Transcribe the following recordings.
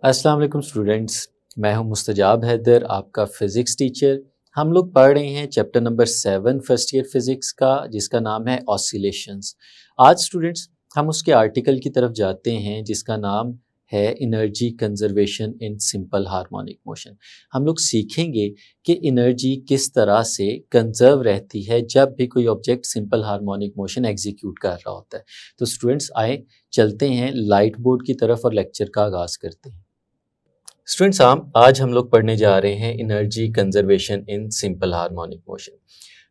अस्सलाम वालेकुम स्टूडेंट्स। मैं हूं मुस्तजाब हैदर, आपका फ़िज़िक्स टीचर। हम लोग पढ़ रहे हैं chapter number 7 first year physics का, जिसका नाम है ऑसिलेशंस। आज स्टूडेंट्स हम उसके आर्टिकल की तरफ जाते हैं जिसका नाम है energy conservation in simple harmonic motion. हम लोग सीखेंगे कि एनर्जी किस तरह से कंज़र्व रहती है जब भी कोई object simple harmonic motion execute कर रहा होता है। तो स्टूडेंट्स आए चलते हैं लाइट बोर्ड की तरफ और लेक्चर का आगाज़ करते हैं। स्टूडेंट्स आज हम लोग पढ़ने जा रहे हैं energy conservation in simple harmonic motion.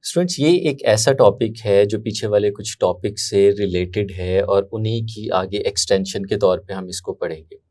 Students ये एक ऐसा टॉपिक है जो पीछे वाले कुछ टॉपिक से रिलेटेड है और उन्हीं की आगे एक्सटेंशन के तौर पे हम इसको पढ़ेंगे।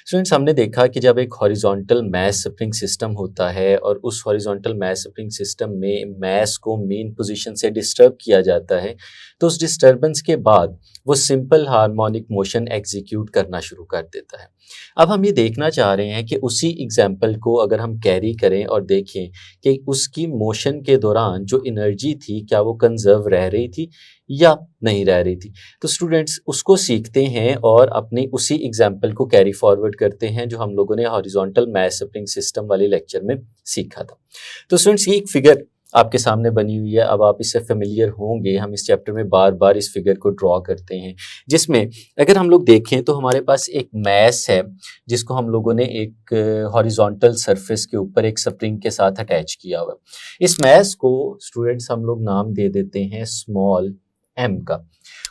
स्टूडेंट्स हमने देखा कि जब एक हॉरिजॉन्टल मैस स्प्रिंग सिस्टम होता है और उस हॉरिजॉन्टल मैस स्प्रिंग सिस्टम में मैस को मेन पोजीशन से डिस्टर्ब किया जाता है, तो उस डिस्टर्बेंस के बाद वो सिंपल हार्मोनिक मोशन एग्जीक्यूट करना शुरू कर देता है। अब हम ये देखना चाह रहे हैं कि उसी एग्जाम्पल को अगर हम कैरी करें और देखें कि उसकी मोशन के दौरान जो एनर्जी थी क्या वो कंजर्व रह रही थी या नहीं रह रही थी। तो स्टूडेंट्स उसको सीखते हैं और अपनी उसी एग्जाम्पल को कैरी फॉरवर्ड करते हैं जो हम लोगों ने हॉरिजॉन्टल मैस स्प्रिंग सिस्टम वाले लेक्चर में सीखा था। तो स्टूडेंट्स ये एक फिगर आपके सामने बनी हुई है, अब आप इससे फेमिलियर होंगे। हम इस चैप्टर में बार बार इस फिगर को ड्रॉ करते हैं, जिसमें अगर हम लोग देखें तो हमारे पास एक मैस है जिसको हम लोगों ने एक हॉरिजॉन्टल सरफेस के ऊपर एक स्प्रिंग के साथ अटैच किया हुआ है। इस मैस को स्टूडेंट्स हम लोग नाम दे देते हैं स्मॉल एम का।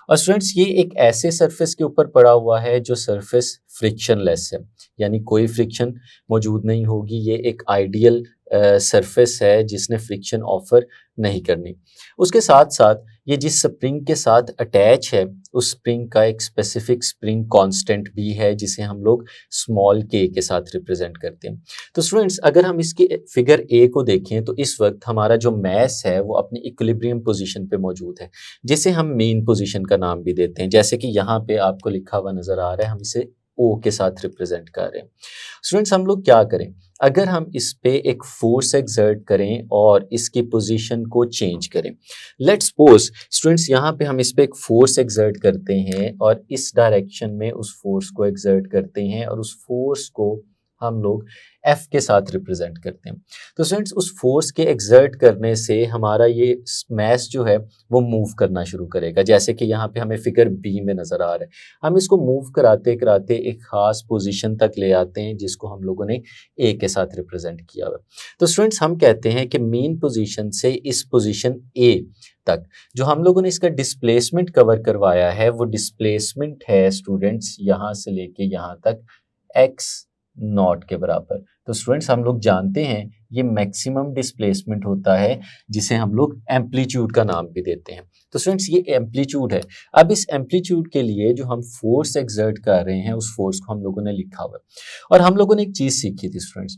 और स्टूडेंट्स ये एक ऐसे सरफेस के ऊपर पड़ा हुआ है जो सरफेस फ्रिक्शनलेस है, यानी कोई फ्रिक्शन मौजूद नहीं होगी। ये एक आइडियल सरफेस है जिसने फ्रिक्शन ऑफर नहीं करनी। उसके साथ साथ ये जिस स्प्रिंग के साथ अटैच है उस स्प्रिंग का एक स्पेसिफिक स्प्रिंग कांस्टेंट भी है जिसे हम लोग स्मॉल के साथ रिप्रेजेंट करते हैं। तो स्टूडेंट्स अगर हम इसके फिगर ए को देखें तो इस वक्त हमारा जो मैस है वो अपनी इक्विलिब्रियम पोजीशन पे मौजूद है, जिसे हम मेन पोजीशन का नाम भी देते हैं। जैसे कि यहाँ पे आपको लिखा हुआ नजर आ रहा है, हम इसे ओ के साथ रिप्रेजेंट कर रहे हैं। स्टूडेंट्स हम लोग क्या करें, अगर हम इस पे एक फोर्स एक्सर्ट करें और इसकी पोजीशन को चेंज करें। लेट्स सपोज स्टूडेंट्स यहाँ पे हम इस पे एक फोर्स एक्सर्ट करते हैं और इस डायरेक्शन में उस फोर्स को एक्सर्ट करते हैं और उस फोर्स को हम लोग एफ के साथ रिप्रेजेंट करते हैं। तो स्टूडेंट्स उस फोर्स के एक्सर्ट करने से हमारा ये मैस जो है वो मूव करना शुरू करेगा, जैसे कि यहाँ पे हमें फिगर बी में नजर आ रहा है। हम इसको मूव कराते कराते एक खास पोजीशन तक ले आते हैं जिसको हम लोगों ने ए के साथ रिप्रेजेंट किया हुआ। तो स्टूडेंट्स हम कहते हैं कि मेन पोजीशन से इस पोजीशन ए तक जो हम लोगों ने इसका डिस्प्लेसमेंट कवर करवाया है वो डिस्प्लेसमेंट है स्टूडेंट्स यहाँ से लेके यहाँ तक एक्स नॉट के बराबर। तो स्टूडेंट्स हम लोग जानते हैं ये मैक्सिमम डिस्प्लेसमेंट होता है जिसे हम लोग एम्पलीट्यूड का नाम भी देते हैं। तो स्टूडेंट्स ये एम्पलीट्यूड है। अब इस एम्पलीट्यूड के लिए जो हम फोर्स एक्सर्ट कर रहे हैं उस फोर्स को हम लोगों ने लिखा हुआ है। और हम लोगों ने एक चीज सीखी थी स्टूडेंट्स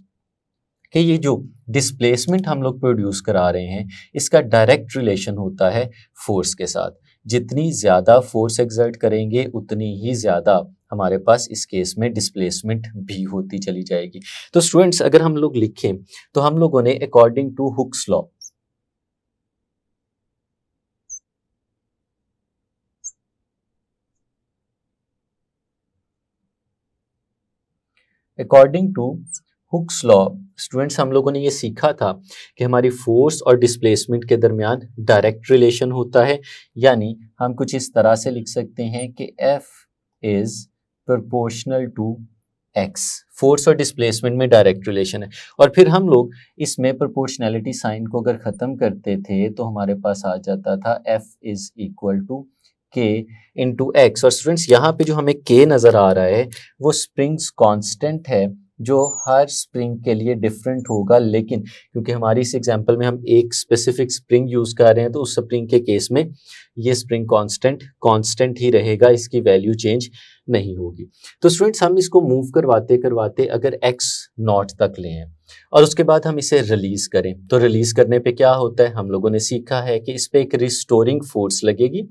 कि ये जो डिस्प्लेसमेंट हम लोग प्रोड्यूस करा रहे हैं इसका डायरेक्ट रिलेशन होता है फोर्स के साथ। जितनी ज़्यादा फोर्स एक्सर्ट करेंगे उतनी ही ज़्यादा हमारे पास इस केस में डिस्प्लेसमेंट भी होती चली जाएगी। तो स्टूडेंट्स अगर हम लोग लिखें तो हम लोगों ने according to Hooke's law according to Hooke's law students हम लोगों ने ये सीखा था कि हमारी फोर्स और डिस्प्लेसमेंट के दरमियान डायरेक्ट रिलेशन होता है, यानी हम कुछ इस तरह से लिख सकते हैं कि F is proportional to x. Force और डिस्प्लेसमेंट में डायरेक्ट रिलेशन है। और फिर हम लोग इसमें प्रोपोर्शनैलिटी साइन को अगर ख़त्म करते थे तो हमारे पास आ जाता था F इज इक्वल टू के इंटू एक्स। और स्टूडेंट्स यहाँ पे जो हमें के नज़र आ रहा है वो स्प्रिंग्स कांस्टेंट है जो हर स्प्रिंग के लिए डिफरेंट होगा, लेकिन क्योंकि हमारी इस एग्जांपल में हम एक स्पेसिफिक स्प्रिंग यूज़ कर रहे हैं तो उस स्प्रिंग के केस में ये स्प्रिंग कांस्टेंट ही रहेगा, इसकी वैल्यू चेंज नहीं होगी। तो स्टूडेंट्स हम इसको मूव करवाते करवाते अगर एक्स नॉट तक ले हैं और उसके बाद हम इसे रिलीज करें तो रिलीज करने पे क्या होता है, हम लोगों ने सीखा है कि इस पे एक रिस्टोरिंग फोर्स लगेगी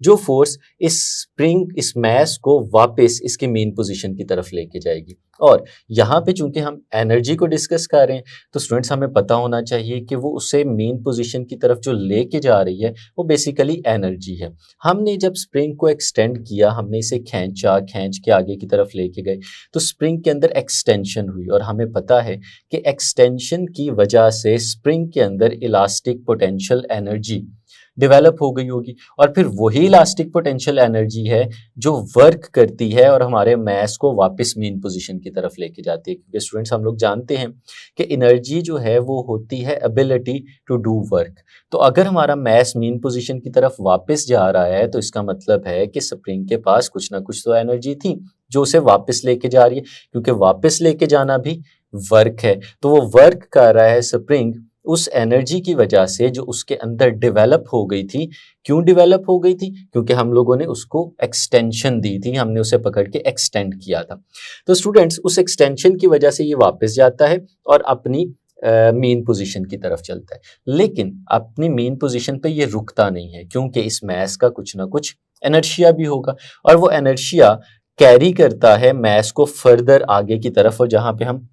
जो फोर्स इस स्प्रिंग, इस मैस को वापस इसके मेन पोजीशन की तरफ लेके जाएगी। और यहाँ पे चूंकि हम एनर्जी को डिस्कस कर रहे हैं तो स्टूडेंट्स हमें पता होना चाहिए कि वो उसे मेन पोजीशन की तरफ जो लेके जा रही है वो बेसिकली एनर्जी है। हमने जब स्प्रिंग को एक्सटेंड किया, हमने इसे खींचा, खींच के आगे की तरफ लेके गए तो स्प्रिंग के अंदर एक्सटेंशन हुई और हमें पता है कि एक्सटेंशन की वजह से स्प्रिंग के अंदर इलास्टिक पोटेंशियल एनर्जी डेवलप हो गई होगी और फिर वही इलास्टिक पोटेंशियल एनर्जी है जो वर्क करती है और हमारे मैस को वापस मेन पोजीशन की तरफ लेके जाती है। क्योंकि स्टूडेंट्स हम लोग जानते हैं कि एनर्जी जो है वो होती है एबिलिटी टू डू वर्क। तो अगर हमारा मैस मेन पोजीशन की तरफ वापस जा रहा है तो इसका मतलब है कि स्प्रिंग के पास कुछ ना कुछ तो एनर्जी थी जो उसे वापस लेके जा रही है, क्योंकि वापस लेके जाना भी वर्क है। तो वो वर्क कर रहा है स्प्रिंग उस एनर्जी की वजह से जो उसके अंदर डेवलप हो गई थी। क्यों डेवलप हो गई थी? क्योंकि हम लोगों ने उसको एक्सटेंशन दी थी, हमने उसे पकड़ के एक्सटेंड किया था। तो स्टूडेंट्स उस एक्सटेंशन की वजह से ये वापस जाता है और अपनी मेन पोजीशन की तरफ चलता है, लेकिन अपनी मेन पोजीशन पे ये रुकता नहीं है क्योंकि इस मैस का कुछ ना कुछ इनर्शिया भी होगा और वो इनर्शिया कैरी करता है मैस को फर्दर आगे की तरफ। और जहाँ पे हम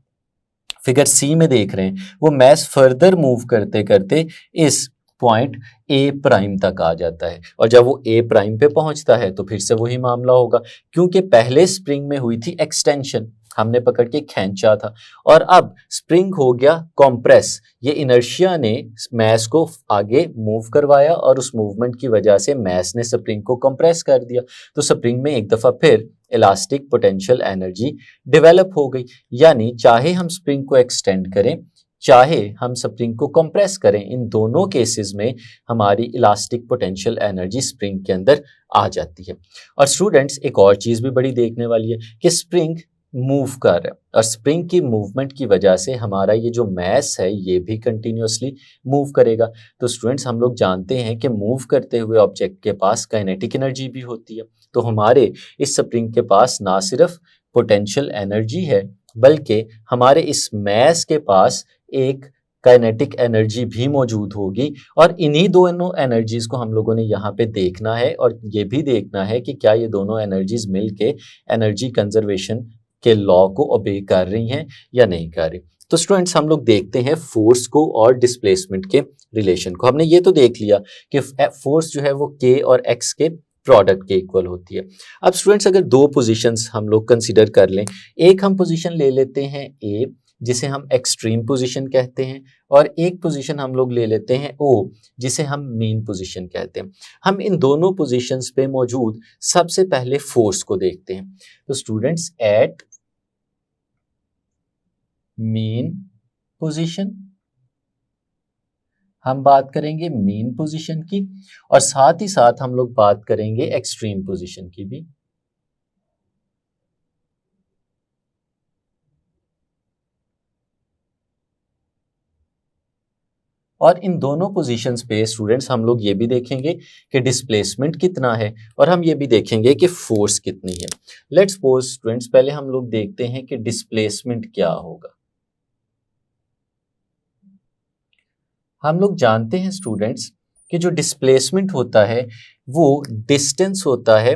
फिगर सी में देख रहे हैं वो मैस फर्दर मूव करते करते इस पॉइंट ए प्राइम तक आ जाता है और जब वो ए प्राइम पे पहुंचता है तो फिर से वही मामला होगा, क्योंकि पहले स्प्रिंग में हुई थी एक्सटेंशन, हमने पकड़ के खींचा था और अब स्प्रिंग हो गया कॉम्प्रेस। ये इनर्शिया ने मैस को आगे मूव करवाया और उस मूवमेंट की वजह से मैस ने स्प्रिंग को कंप्रेस कर दिया। तो स्प्रिंग में एक दफ़ा फिर इलास्टिक पोटेंशियल एनर्जी डेवलप हो गई। यानी चाहे हम स्प्रिंग को एक्सटेंड करें, चाहे हम स्प्रिंग को कंप्रेस करें, इन दोनों केसेस में हमारी इलास्टिक पोटेंशियल एनर्जी स्प्रिंग के अंदर आ जाती है। और स्टूडेंट्स एक और चीज़ भी बड़ी देखने वाली है कि स्प्रिंग मूव कर रहा है और स्प्रिंग की मूवमेंट की वजह से हमारा ये जो मैस है ये भी कंटिन्यूसली मूव करेगा। तो स्टूडेंट्स हम लोग जानते हैं कि मूव करते हुए ऑब्जेक्ट के पास काइनेटिक एनर्जी भी होती है। तो हमारे इस स्प्रिंग के पास ना सिर्फ पोटेंशियल एनर्जी है बल्कि हमारे इस मैस के पास एक काइनेटिक एनर्जी भी मौजूद होगी। और इन्हीं दोनों एनर्जीज को हम लोगों ने यहाँ पे देखना है और ये भी देखना है कि क्या ये दोनों एनर्जीज मिलके एनर्जी कंजर्वेशन के लॉ को ओबे कर रही हैं या नहीं कर रही। तो स्टूडेंट्स हम लोग देखते हैं फोर्स को और डिस्प्लेसमेंट के रिलेशन को। हमने ये तो देख लिया कि फोर्स जो है वो के और एक्स के प्रोडक्ट के इक्वल होती है। अब स्टूडेंट्स अगर दो पोजीशंस हम लोग कंसीडर कर लें, एक हम पोजीशन ले लेते हैं ए जिसे हम एक्सट्रीम पोजीशन कहते हैं और एक पोजीशन हम लोग ले लेते हैं ओ जिसे हम मेन पोजीशन कहते हैं। हम इन दोनों पोजीशंस पे मौजूद सबसे पहले फोर्स को देखते हैं। तो स्टूडेंट्स एट मेन पोजीशन हम बात करेंगे मेन पोजीशन की और साथ ही साथ हम लोग बात करेंगे एक्सट्रीम पोजीशन की भी। और इन दोनों पोजीशंस पे स्टूडेंट्स हम लोग ये भी देखेंगे कि डिस्प्लेसमेंट कितना है और हम ये भी देखेंगे कि फोर्स कितनी है। लेट्स सपोज स्टूडेंट्स पहले हम लोग देखते हैं कि डिस्प्लेसमेंट क्या होगा। हम लोग जानते हैं स्टूडेंट्स कि जो डिस्प्लेसमेंट होता है वो डिस्टेंस होता है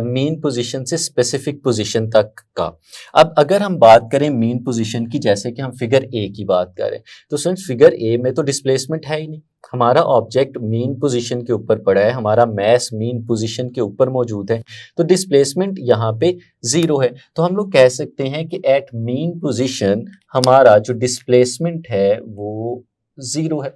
मेन पोजीशन से स्पेसिफिक पोजीशन तक का। अब अगर हम बात करें मेन पोजीशन की, जैसे कि हम फिगर ए की बात करें तो स्टूडेंट्स फिगर ए में तो डिस्प्लेसमेंट है ही नहीं, हमारा ऑब्जेक्ट मेन पोजीशन के ऊपर पड़ा है, हमारा मैस मेन पोजीशन के ऊपर मौजूद है, तो डिस्प्लेसमेंट यहाँ पे जीरो है। तो हम लोग कह सकते हैं कि एट मेन पोजीशन हमारा जो डिस्प्लेसमेंट है वो जीरो है।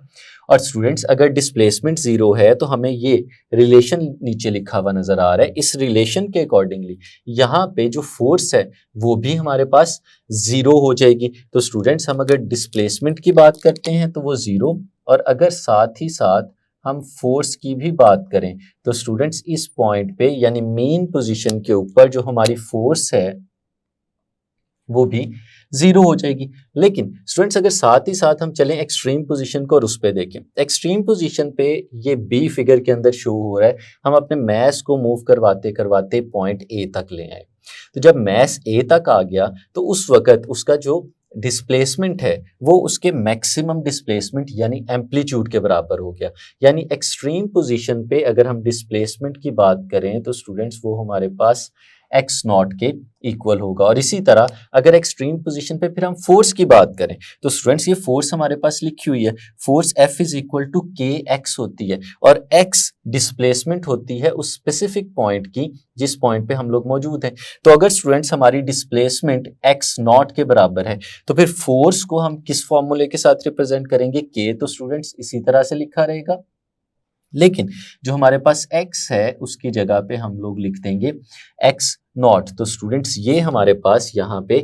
और स्टूडेंट्स अगर डिस्प्लेसमेंट जीरो है तो हमें ये रिलेशन नीचे लिखा हुआ नजर आ रहा है, इस रिलेशन के अकॉर्डिंगली यहाँ पे जो फोर्स है वो भी हमारे पास जीरो हो जाएगी। तो स्टूडेंट्स हम अगर डिस्प्लेसमेंट की बात करते हैं तो वो जीरो, और अगर साथ ही साथ हम फोर्स की भी बात करें तो स्टूडेंट्स इस पॉइंट पे यानी मेन पोजीशन के ऊपर जो हमारी फोर्स है वो भी जीरो हो जाएगी। लेकिन स्टूडेंट्स अगर साथ ही साथ हम चलें एक्सट्रीम पोजीशन को और उस पे देखें, एक्सट्रीम पोजीशन पे ये बी फिगर के अंदर शो हो रहा है, हम अपने मैस को मूव करवाते करवाते पॉइंट ए तक ले आए। तो जब मैस ए तक आ गया तो उस वक्त उसका जो डिस्प्लेसमेंट है वो उसके मैक्सिमम डिस्प्लेसमेंट यानी एम्पलीट्यूड के बराबर हो गया। यानी एक्सट्रीम पोजीशन पे अगर हम डिस्प्लेसमेंट की बात करें तो स्टूडेंट्स वो हमारे पास एक्स नॉट के इक्वल होगा। और इसी तरह अगर एक्सट्रीम पोजीशन पे फिर हम फोर्स की बात करें तो स्टूडेंट्स ये फोर्स हमारे पास लिखी हुई है, force F is equal to k x होती है और x डिस्प्लेसमेंट होती है उस स्पेसिफिक पॉइंट की जिस पॉइंट पे हम लोग मौजूद हैं। तो अगर स्टूडेंट्स हमारी डिस्प्लेसमेंट x नॉट के बराबर है तो फिर फोर्स को हम किस फॉर्मूले के साथ रिप्रेजेंट करेंगे, k, तो स्टूडेंट्स इसी तरह से लिखा रहेगा। लेकिन जो हमारे पास x है उसकी जगह पे हम लोग लिख देंगे x नॉट। तो स्टूडेंट्स ये हमारे पास यहाँ पे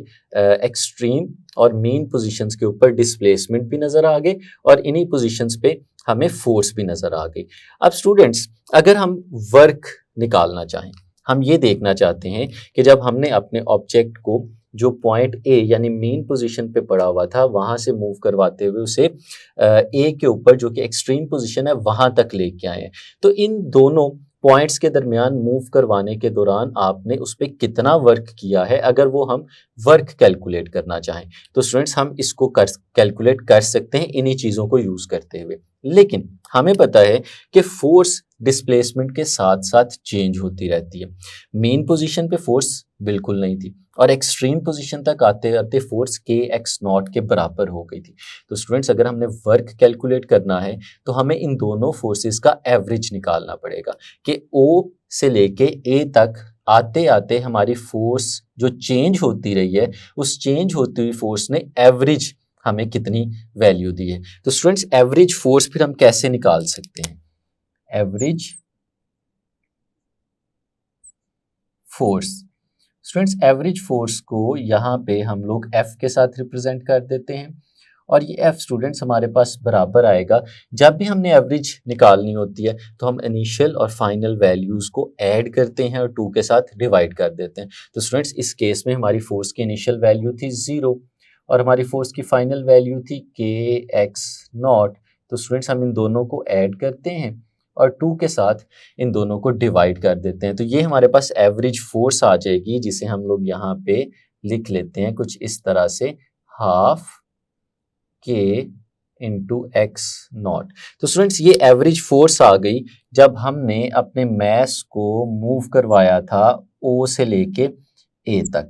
एक्सट्रीम और मीन पोजीशंस के ऊपर डिस्प्लेसमेंट भी नजर आ गए और इन्हीं पोजीशंस पे हमें फोर्स भी नजर आ गई। अब स्टूडेंट्स अगर हम वर्क निकालना चाहें, हम ये देखना चाहते हैं कि जब हमने अपने ऑब्जेक्ट को जो पॉइंट ए यानी मेन पोजीशन पे पड़ा हुआ था वहां से मूव करवाते हुए उसे ए के ऊपर जो कि एक्सट्रीम पोजीशन है वहां तक लेके आए हैं, तो इन दोनों पॉइंट्स के दरमियान मूव करवाने के दौरान आपने उस पर कितना वर्क किया है, अगर वो हम वर्क कैलकुलेट करना चाहें तो स्टूडेंट्स हम इसको कैलकुलेट कर सकते हैं इन्हीं चीज़ों को यूज़ करते हुए। लेकिन हमें पता है कि फोर्स डिस्प्लेसमेंट के साथ साथ चेंज होती रहती है। मेन पोजीशन पे फोर्स बिल्कुल नहीं थी और एक्सट्रीम पोजीशन तक आते आते फोर्स के एक्स नॉट के बराबर हो गई थी। तो स्टूडेंट्स अगर हमने वर्क कैलकुलेट करना है तो हमें इन दोनों फोर्सेस का एवरेज निकालना पड़ेगा कि ओ से लेके ए तक आते आते हमारी फोर्स जो चेंज होती रही है उस चेंज होती हुई फोर्स ने एवरेज हमें कितनी वैल्यू दी है। तो स्टूडेंट्स एवरेज फोर्स फिर हम कैसे निकाल सकते हैं, average force. Students average force को यहाँ पे हम लोग F के साथ रिप्रेजेंट कर देते हैं और ये F स्टूडेंट्स हमारे पास बराबर आएगा, जब भी हमने एवरेज निकालनी होती है तो हम इनिशियल और फाइनल वैल्यूज़ को ऐड करते हैं और 2 के साथ डिवाइड कर देते हैं। तो स्टूडेंट्स इस केस में हमारी फोर्स की इनिशियल वैल्यू थी 0 और हमारी फोर्स की फाइनल वैल्यू थी के एक्स नॉट। तो स्टूडेंट्स हम इन दोनों को ऐड करते हैं और 2 के साथ इन दोनों को डिवाइड कर देते हैं, तो ये हमारे पास एवरेज फोर्स आ जाएगी जिसे हम लोग यहाँ पे लिख लेते हैं कुछ इस तरह से, half k into x not. तो स्टूडेंट्स ये एवरेज फोर्स आ गई जब हमने अपने मैस को मूव करवाया था ओ से लेके ए तक।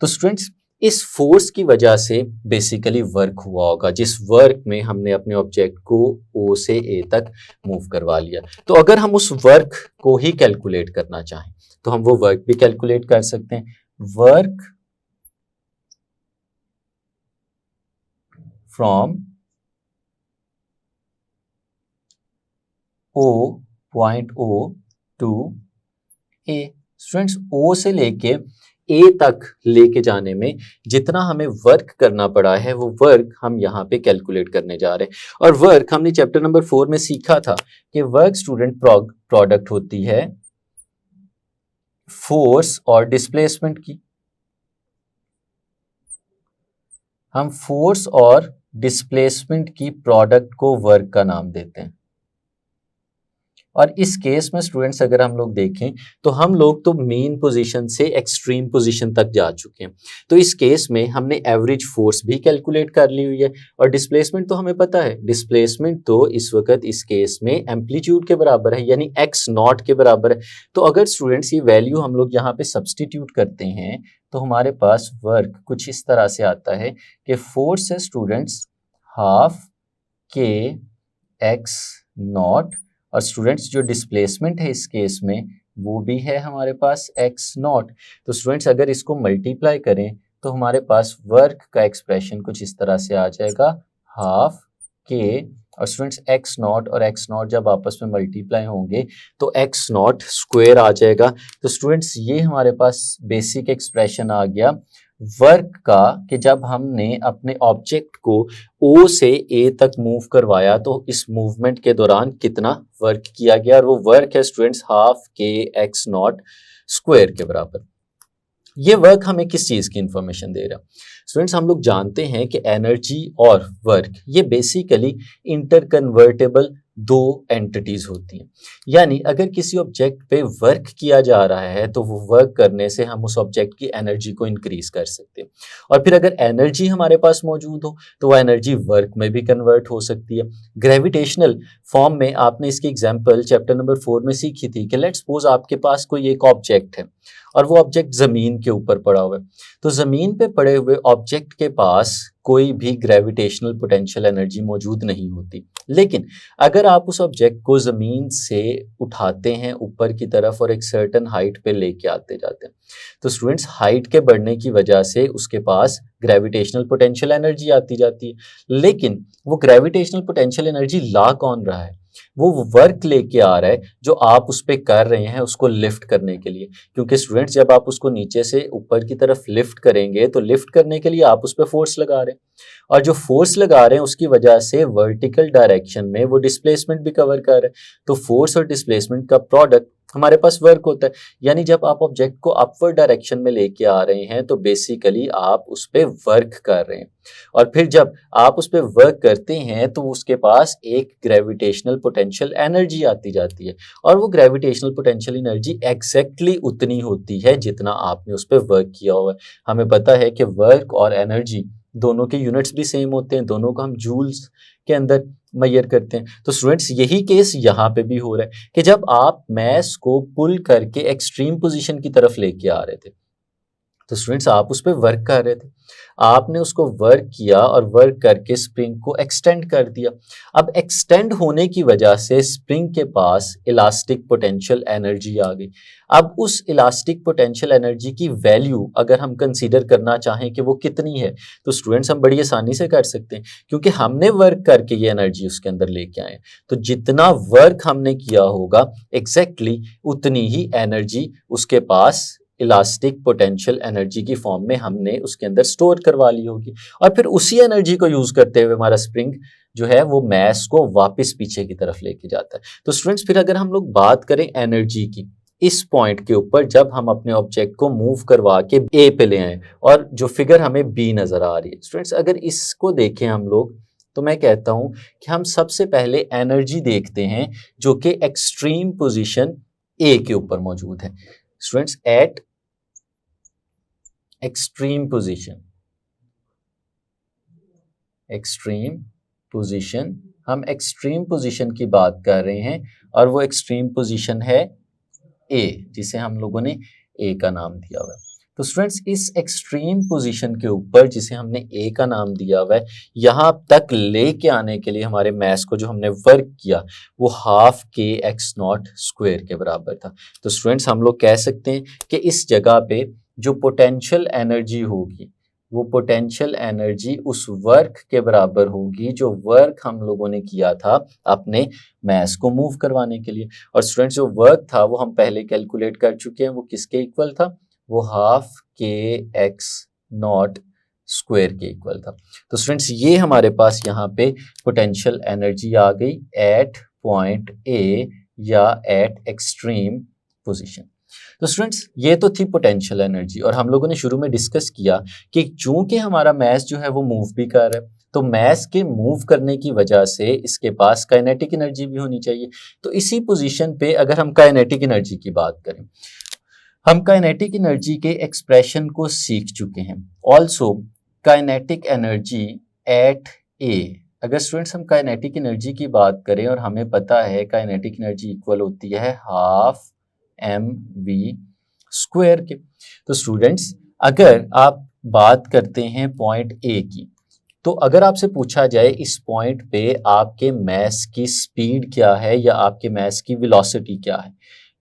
तो स्टूडेंट्स इस फोर्स की वजह से बेसिकली वर्क हुआ होगा, जिस वर्क में हमने अपने ऑब्जेक्ट को ओ से ए तक मूव करवा लिया। तो अगर हम उस वर्क को ही कैलकुलेट करना चाहें तो हम वो वर्क भी कैलकुलेट कर सकते हैं। Work from O point O to A. Students O से लेके ए तक लेके जाने में जितना हमें वर्क करना पड़ा है वो वर्क हम यहाँ पे कैलकुलेट करने जा रहे हैं। और वर्क हमने चैप्टर नंबर 4 में सीखा था कि वर्क स्टूडेंट प्रोडक्ट होती है फोर्स और डिस्प्लेसमेंट की। हम फोर्स और डिस्प्लेसमेंट की प्रोडक्ट को वर्क का नाम देते हैं। और इस केस में स्टूडेंट्स अगर हम लोग देखें तो हम लोग तो मेन पोजीशन से एक्सट्रीम पोजीशन तक जा चुके हैं, तो इस केस में हमने एवरेज फोर्स भी कैलकुलेट कर ली हुई है और डिस्प्लेसमेंट तो हमें पता है, डिस्प्लेसमेंट तो इस वक्त इस केस में एम्पलीट्यूड के बराबर है यानी एक्स नॉट के बराबर है। तो अगर स्टूडेंट्स ये वैल्यू हम लोग यहाँ पे सब्सटीट्यूट करते हैं तो हमारे पास वर्क कुछ इस तरह से आता है कि फोर्स है students half k x not और स्टूडेंट्स जो डिस्प्लेसमेंट है इस केस में वो भी है हमारे पास एक्स नॉट। तो स्टूडेंट्स अगर इसको मल्टीप्लाई करें तो हमारे पास वर्क का एक्सप्रेशन कुछ इस तरह से आ जाएगा, हाफ के और स्टूडेंट्स एक्स नॉट और एक्स नॉट जब आपस में मल्टीप्लाई होंगे तो एक्स नॉट स्क्वायर आ जाएगा। तो स्टूडेंट्स ये हमारे पास बेसिक एक्सप्रेशन आ गया वर्क का कि जब हमने अपने ऑब्जेक्ट को ओ से ए तक मूव करवाया तो इस मूवमेंट के दौरान कितना वर्क किया गया, और वो वर्क है students half k x not square के बराबर। ये वर्क हमें किस चीज़ की इंफॉर्मेशन दे रहा है स्टूडेंट्स, हम लोग जानते हैं कि एनर्जी और वर्क ये बेसिकली इंटरकन्वर्टेबल दो एंटिटीज होती हैं। यानी अगर किसी ऑब्जेक्ट पे वर्क किया जा रहा है तो वो वर्क करने से हम उस ऑब्जेक्ट की एनर्जी को इंक्रीज कर सकते हैं, और फिर अगर एनर्जी हमारे पास मौजूद हो तो वो एनर्जी वर्क में भी कन्वर्ट हो सकती है। ग्रेविटेशनल फॉर्म में आपने इसकी एग्जांपल चैप्टर नंबर 4 में सीखी थी कि लेट्स सपोज आपके पास कोई एक ऑब्जेक्ट है और वो ऑब्जेक्ट ज़मीन के ऊपर पड़ा हुआ है, तो ज़मीन पे पड़े हुए ऑब्जेक्ट के पास कोई भी ग्रेविटेशनल पोटेंशियल एनर्जी मौजूद नहीं होती। लेकिन अगर आप उस ऑब्जेक्ट को ज़मीन से उठाते हैं ऊपर की तरफ और एक सर्टेन हाइट पे लेके आते जाते हैं, तो स्टूडेंट्स हाइट के बढ़ने की वजह से उसके पास ग्रेविटेशनल पोटेंशियल एनर्जी आती जाती है। लेकिन वो ग्रेविटेशनल पोटेंशियल एनर्जी ला कौन रहा है? वो वर्क लेके आ रहा है जो आप उस पर कर रहे हैं उसको लिफ्ट करने के लिए। क्योंकि स्टूडेंट्स जब आप उसको नीचे से ऊपर की तरफ लिफ्ट करेंगे तो लिफ्ट करने के लिए आप उस पर फोर्स लगा रहे हैं, और जो फोर्स लगा रहे हैं उसकी वजह से वर्टिकल डायरेक्शन में वो डिस्प्लेसमेंट भी कवर कर रहे हैं। तो फोर्स और डिस्प्लेसमेंट का प्रोडक्ट हमारे पास वर्क होता है। यानी जब आप ऑब्जेक्ट को अपवर्ड डायरेक्शन में लेके आ रहे हैं तो बेसिकली आप उस पर वर्क कर रहे हैं, और फिर जब आप उस पर वर्क करते हैं तो उसके पास एक ग्रेविटेशनल पोटेंशियल एनर्जी आती जाती है, और वो ग्रेविटेशनल पोटेंशियल एनर्जी एग्जैक्टली उतनी होती है जितना आपने उस पर वर्क किया हुआ है। हमें पता है कि वर्क और एनर्जी दोनों के यूनिट्स भी सेम होते हैं, दोनों को हम जूल्स के अंदर मेजर करते हैं। तो स्टूडेंट्स यही केस यहाँ पे भी हो रहा है कि जब आप मैस को पुल करके एक्सट्रीम पोजीशन की तरफ लेके आ रहे थे तो स्टूडेंट्स आप उस पर वर्क कर रहे थे, आपने उसको वर्क किया और वर्क करके स्प्रिंग को एक्सटेंड कर दिया। अब एक्सटेंड होने की वजह से स्प्रिंग के पास इलास्टिक पोटेंशियल एनर्जी आ गई। अब उस इलास्टिक पोटेंशियल एनर्जी की वैल्यू अगर हम कंसीडर करना चाहें कि वो कितनी है तो स्टूडेंट्स हम बड़ी आसानी से कर सकते हैं, क्योंकि हमने वर्क करके ये एनर्जी उसके अंदर लेके आए। तो जितना वर्क हमने किया होगा एग्जैक्टली उतनी ही एनर्जी उसके पास इलास्टिक पोटेंशियल एनर्जी की फॉर्म में हमने उसके अंदर स्टोर करवा ली होगी, और फिर उसी एनर्जी को यूज करते हुए हमारा स्प्रिंग जो है वो मैस को वापस पीछे की तरफ लेके जाता है। तो स्टूडेंट्स फिर अगर हम लोग बात करें एनर्जी की इस पॉइंट के ऊपर, जब हम अपने ऑब्जेक्ट को मूव करवा के ए पे ले आए और जो फिगर हमें बी नजर आ रही है, स्टूडेंट्स अगर इसको देखें हम लोग तो मैं कहता हूं कि हम सबसे पहले एनर्जी देखते हैं जो कि एक्सट्रीम पोजीशन ए के ऊपर मौजूद है। Students eight extreme position, extreme position, हम एक्सट्रीम पोजीशन की बात कर रहे हैं और वो एक्सट्रीम पोजीशन है ए, जिसे हम लोगों ने ए का नाम दिया हुआ है। तो स्टूडेंट्स इस एक्सट्रीम पोजीशन के ऊपर जिसे हमने ए का नाम दिया हुआ है, यहाँ तक लेके आने के लिए हमारे मैस को जो हमने वर्क किया वो half k x not square के बराबर था। तो स्टूडेंट्स हम लोग कह सकते हैं कि इस जगह पे जो पोटेंशियल एनर्जी होगी वो पोटेंशियल एनर्जी उस वर्क के बराबर होगी जो वर्क हम लोगों ने किया था अपने मैस को मूव करवाने के लिए। और स्टूडेंट्स जो वर्क था वो हम पहले कैलकुलेट कर चुके हैं, वो किसके इक्वल था? वो half k x not square के इक्वल था। तो स्टूडेंट्स ये हमारे पास यहाँ पे पोटेंशियल एनर्जी आ गई एट पॉइंट ए या एट एक्सट्रीम पोजीशन। तो स्टूडेंट्स ये तो थी पोटेंशियल एनर्जी, और हम लोगों ने शुरू में डिस्कस किया कि चूंकि हमारा मैस जो है वो मूव भी कर रहा है तो मैस के मूव करने की वजह से इसके पास काइनेटिक एनर्जी भी होनी चाहिए। तो इसी पोजीशन पे अगर हम काइनेटिक एनर्जी की बात करें, हम काइनेटिक एनर्जी के एक्सप्रेशन को सीख चुके हैं। ऑल्सो काइनेटिक एनर्जी एट ए, अगर स्टूडेंट्स हम काइनेटिक एनर्जी की बात करें और हमें पता है काइनेटिक एनर्जी इक्वल होती है हाफ एम वी स्क्वायर के। तो स्टूडेंट्स अगर आप बात करते हैं पॉइंट ए की, तो अगर आपसे पूछा जाए इस पॉइंट पे आपके मैस की स्पीड क्या है या आपके मैस की वेलोसिटी क्या है,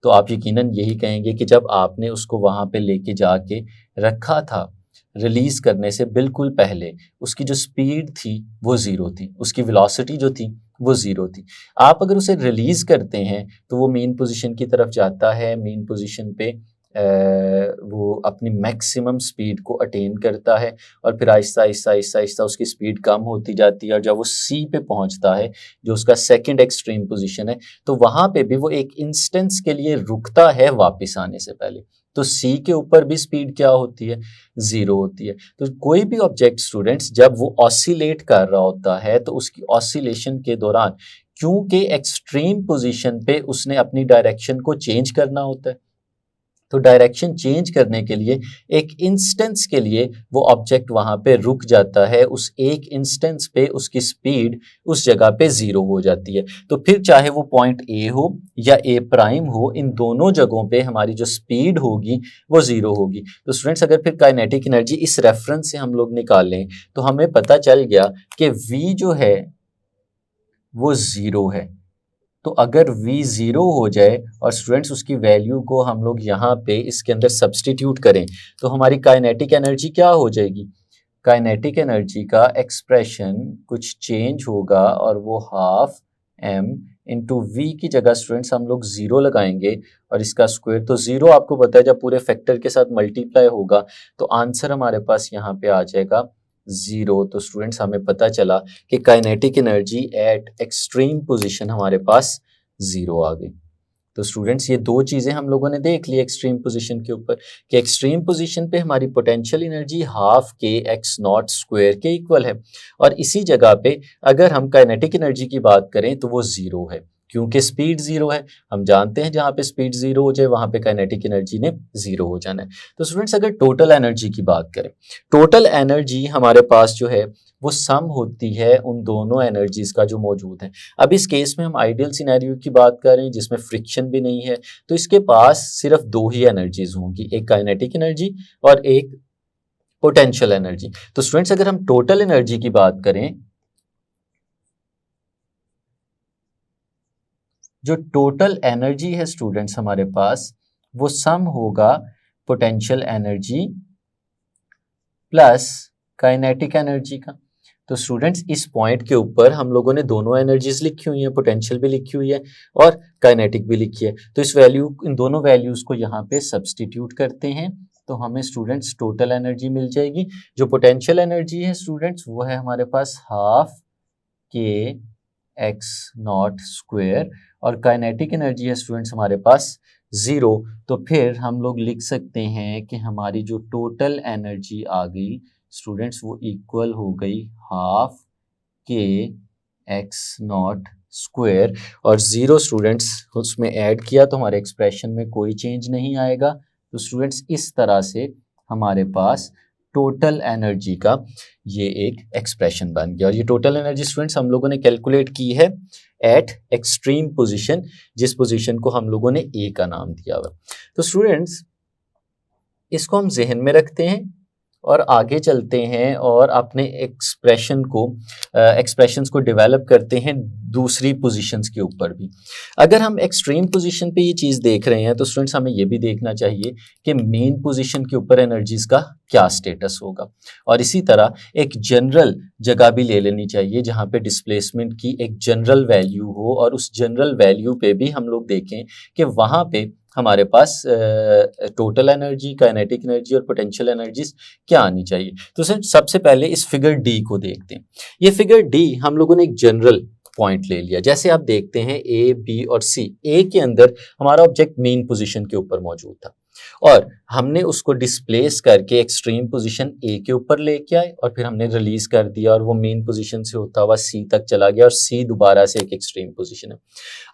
तो आप यकीनन यही कहेंगे कि जब आपने उसको वहां पे लेके जाके रखा था रिलीज करने से बिल्कुल पहले उसकी जो स्पीड थी वो जीरो थी, उसकी वेलोसिटी जो थी वो जीरो थी। आप अगर उसे रिलीज करते हैं तो वो मेन पोजीशन की तरफ जाता है, मेन पोजीशन पे वो अपनी मैक्सिमम स्पीड को अटेन करता है और फिर आहिस्ता आहिस्ता आहिस्ता आहिस्ता उसकी स्पीड कम होती जाती है, और जब वो सी पे पहुंचता है जो उसका सेकंड एक्सट्रीम पोजीशन है तो वहां पे भी वो एक इंस्टेंस के लिए रुकता है वापस आने से पहले। तो सी के ऊपर भी स्पीड क्या होती है? जीरो होती है। तो कोई भी ऑब्जेक्ट स्टूडेंट्स जब वो ऑसिलेट कर रहा होता है तो उसकी ऑसिलेशन के दौरान क्योंकि एक्सट्रीम पोजीशन पे उसने अपनी डायरेक्शन को चेंज करना होता है। तो डायरेक्शन चेंज करने के लिए एक इंस्टेंस के लिए वो ऑब्जेक्ट वहां पे रुक जाता है, उस एक इंस्टेंस पे उसकी स्पीड उस जगह पे जीरो हो जाती है। तो फिर चाहे वो पॉइंट ए हो या ए प्राइम हो, इन दोनों जगहों पे हमारी जो स्पीड होगी वो जीरो होगी। तो स्टूडेंट्स अगर फिर काइनेटिक एनर्जी इस रेफरेंस से हम लोग निकालें तो हमें पता चल गया कि v जो है वो जीरो है। तो अगर v जीरो हो जाए और स्टूडेंट्स उसकी वैल्यू को हम लोग यहाँ पे इसके अंदर सब्सटीट्यूट करें तो हमारी काइनेटिक एनर्जी क्या हो जाएगी? काइनेटिक एनर्जी का एक्सप्रेशन कुछ चेंज होगा और वो हाफ m इंटू वी की जगह स्टूडेंट्स हम लोग जीरो लगाएंगे और इसका स्क्वायर, तो जीरो आपको पता है जब पूरे फैक्टर के साथ मल्टीप्लाई होगा तो आंसर हमारे पास यहाँ पे आ जाएगा जीरो। तो स्टूडेंट्स हमें पता चला कि kinetic energy at extreme position हमारे पास जीरो आ गई। तो स्टूडेंट्स ये दो चीजें हम लोगों ने देख ली एक्सट्रीम पोजीशन के ऊपर कि एक्सट्रीम पोजीशन पे हमारी potential energy half k x not square के इक्वल है, और इसी जगह पे अगर हम काइनेटिक एनर्जी की बात करें तो वो जीरो है क्योंकि स्पीड जीरो है। हम जानते हैं जहाँ पे स्पीड जीरो हो जाए वहां पे काइनेटिक एनर्जी ने जीरो हो जाना है। तो स्टूडेंट्स अगर टोटल एनर्जी की बात करें, टोटल एनर्जी हमारे पास जो है वो सम होती है उन दोनों एनर्जीज का जो मौजूद है। अब इस केस में हम आइडियल सिनेरियो की बात करें जिसमें फ्रिक्शन भी नहीं है, तो इसके पास सिर्फ दो ही एनर्जीज होंगी, एक काइनेटिक एनर्जी और एक पोटेंशियल एनर्जी। तो स्टूडेंट्स अगर हम टोटल एनर्जी की बात करें, जो टोटल एनर्जी है स्टूडेंट्स हमारे पास वो सम होगा potential energy plus kinetic energy का। तो स्टूडेंट्स इस पॉइंट के ऊपर हम लोगों ने दोनों एनर्जीज लिखी हुई हैं, पोटेंशियल भी लिखी हुई है और काइनेटिक भी लिखी है। तो इस वैल्यू, इन दोनों वैल्यूज को यहाँ पे सब्सटीट्यूट करते हैं तो हमें स्टूडेंट्स टोटल एनर्जी मिल जाएगी। जो पोटेंशियल एनर्जी है स्टूडेंट्स वो है हमारे पास half k x not square और काइनेटिक एनर्जी है स्टूडेंट्स हमारे पास जीरो। तो फिर हम लोग लिख सकते हैं कि हमारी जो टोटल एनर्जी आ गई स्टूडेंट्स वो इक्वल हो गई half k x not square और जीरो स्टूडेंट्स उसमें ऐड किया तो हमारे एक्सप्रेशन में कोई चेंज नहीं आएगा। तो स्टूडेंट्स इस तरह से हमारे पास टोटल एनर्जी का ये एक एक्सप्रेशन बन गया और ये टोटल एनर्जी स्टूडेंट्स हम लोगों ने कैलकुलेट की है एट एक्सट्रीम पोजीशन, जिस पोजीशन को हम लोगों ने ए का नाम दिया हुआ। तो स्टूडेंट्स इसको हम जहन में रखते हैं और आगे चलते हैं और अपने एक्सप्रेशंस को डेवलप करते हैं दूसरी पोजीशंस के ऊपर भी। अगर हम एक्सट्रीम पोजीशन पे ये चीज़ देख रहे हैं तो स्टूडेंट्स हमें ये भी देखना चाहिए कि मेन पोजीशन के ऊपर एनर्जीज का क्या स्टेटस होगा, और इसी तरह एक जनरल जगह भी ले लेनी चाहिए जहाँ पे डिस्प्लेसमेंट की एक जनरल वैल्यू हो और उस जनरल वैल्यू पे भी हम लोग देखें कि वहाँ पे हमारे पास टोटल एनर्जी, काइनेटिक एनर्जी और पोटेंशियल एनर्जीज क्या आनी चाहिए। तो सर सबसे पहले इस फिगर डी को देखते हैं। ये फिगर डी हम लोगों ने एक जनरल पॉइंट ले लिया। जैसे आप देखते हैं ए, बी और सी, ए के अंदर हमारा ऑब्जेक्ट मेन पोजीशन के ऊपर मौजूद था और हमने उसको डिस्प्लेस करके एक्सट्रीम पोजीशन ए के ऊपर लेके आए और फिर हमने रिलीज कर दिया और वो मेन पोजीशन से होता हुआ सी तक चला गया और सी दोबारा से एक एक्सट्रीम पोजीशन है।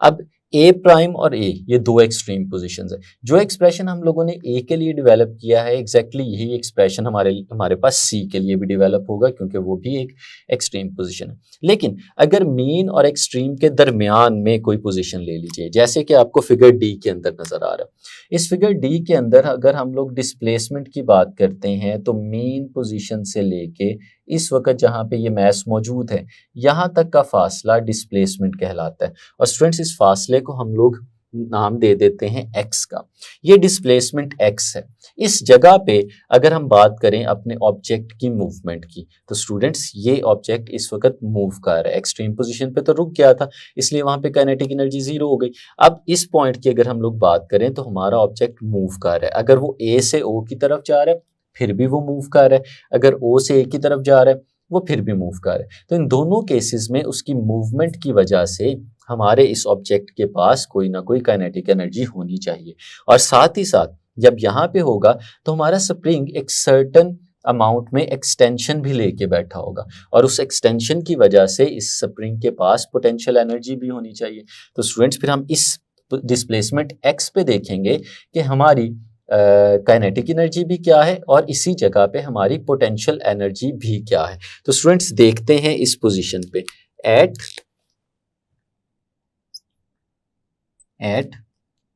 अब ए प्राइम और ए ये दो एक्सट्रीम पोजीशंस है। जो एक्सप्रेशन हम लोगों ने ए के लिए डेवलप किया है एग्जैक्टली यही एक्सप्रेशन हमारे पास सी के लिए भी डेवलप होगा क्योंकि वो भी एक एक्सट्रीम पोजीशन है। लेकिन अगर मीन और एक्सट्रीम के दरमियान में कोई पोजीशन ले लीजिए, जैसे कि आपको फिगर डी के अंदर नजर आ रहा है। इस फिगर डी के अंदर अगर हम लोग डिस्प्लेसमेंट की बात करते हैं तो मेन पोजीशन से लेके इस वक्त जहाँ पे ये मैस मौजूद है यहाँ तक का फासला डिस्प्लेसमेंट कहलाता है और स्टूडेंट्स इस फासले को हम लोग नाम दे देते हैं x का। ये डिस्प्लेसमेंट x है। इस जगह पे अगर हम बात करें अपने ऑब्जेक्ट की मूवमेंट की तो स्टूडेंट्स ये ऑब्जेक्ट इस वक्त मूव कर रहा है, एक्सट्रीम पोजीशन पे तो रुक गया था इसलिए वहां पे काइनेटिक एनर्जी जीरो हो गई। अब इस पॉइंट की अगर हम लोग बात करें तो हमारा ऑब्जेक्ट मूव कर रहा है। अगर वो a से o की तरफ जा रहा है फिर भी वो मूव कर रहा है, अगर o से a की तरफ जा रहा है वो फिर भी मूव कर रहा है। तो इन दोनों केसेस में उसकी मूवमेंट की वजह से हमारे इस ऑब्जेक्ट के पास कोई ना कोई काइनेटिक एनर्जी होनी चाहिए और साथ ही साथ जब यहाँ पे होगा तो हमारा स्प्रिंग एक सर्टन अमाउंट में एक्सटेंशन भी लेके बैठा होगा, और उस एक्सटेंशन की वजह से इस स्प्रिंग के पास पोटेंशियल एनर्जी भी होनी चाहिए। तो स्टूडेंट्स फिर हम इस डिस्प्लेसमेंट x पे देखेंगे कि हमारी काइनेटिक एनर्जी भी क्या है और इसी जगह पे हमारी पोटेंशियल एनर्जी भी क्या है। तो स्टूडेंट्स देखते हैं इस पोजीशन पे, एट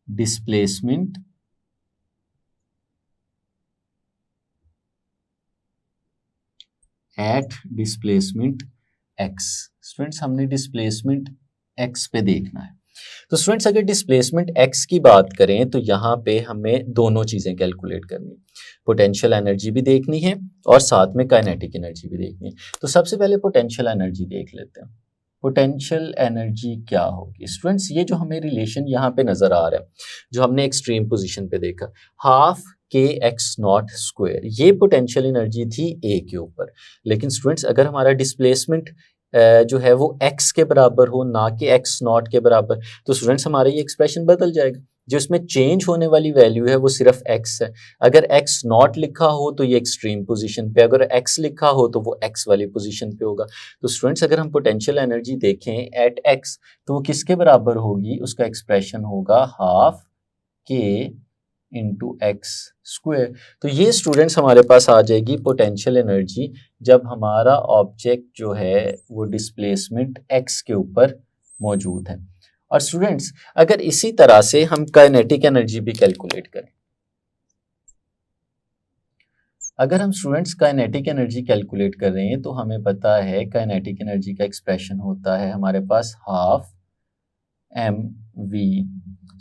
डिस्प्लेसमेंट x। स्टूडेंट्स हमने डिस्प्लेसमेंट x पे देखना है। तो स्टूडेंट्स अगर डिस्प्लेसमेंट x की बात करें तो यहाँ पे हमें दोनों चीज़ें कैलकुलेट करनी है, पोटेंशियल एनर्जी भी देखनी है और साथ में काइनेटिक एनर्जी भी देखनी है। तो सबसे पहले पोटेंशियल एनर्जी देख लेते हैं। पोटेंशियल एनर्जी क्या होगी स्टूडेंट्स, ये जो हमें रिलेशन यहाँ पे नज़र आ रहा है, जो हमने एक्सट्रीम पोजीशन पे देखा, half k x not square, ये पोटेंशियल एनर्जी थी ए के ऊपर। लेकिन स्टूडेंट्स अगर हमारा डिस्प्लेसमेंट जो है वो x के बराबर हो, ना कि x नॉट के बराबर, तो स्टूडेंट्स हमारा ये एक्सप्रेशन बदल जाएगा। जो इसमें चेंज होने वाली वैल्यू है वो सिर्फ x है। अगर x नॉट लिखा हो तो ये एक्सट्रीम पोजीशन पे, अगर x लिखा हो तो वो x वाली पोजीशन पे होगा। तो स्टूडेंट्स अगर हम पोटेंशियल एनर्जी देखें एट x, तो वो किसके बराबर होगी, उसका एक्सप्रेशन होगा half k into x square. तो ये स्टूडेंट्स हमारे पास आ जाएगी पोटेंशियल एनर्जी जब हमारा ऑब्जेक्ट जो है वो डिस्प्लेसमेंट एक्स के ऊपर मौजूद है। और स्टूडेंट्स अगर इसी तरह से हम काइनेटिक एनर्जी भी कैलकुलेट करें, अगर हम स्टूडेंट्स काइनेटिक एनर्जी कैलकुलेट कर रहे हैं तो हमें पता है काइनेटिक एनर्जी का एक्सप्रेशन होता है हमारे पास हाफ एम वी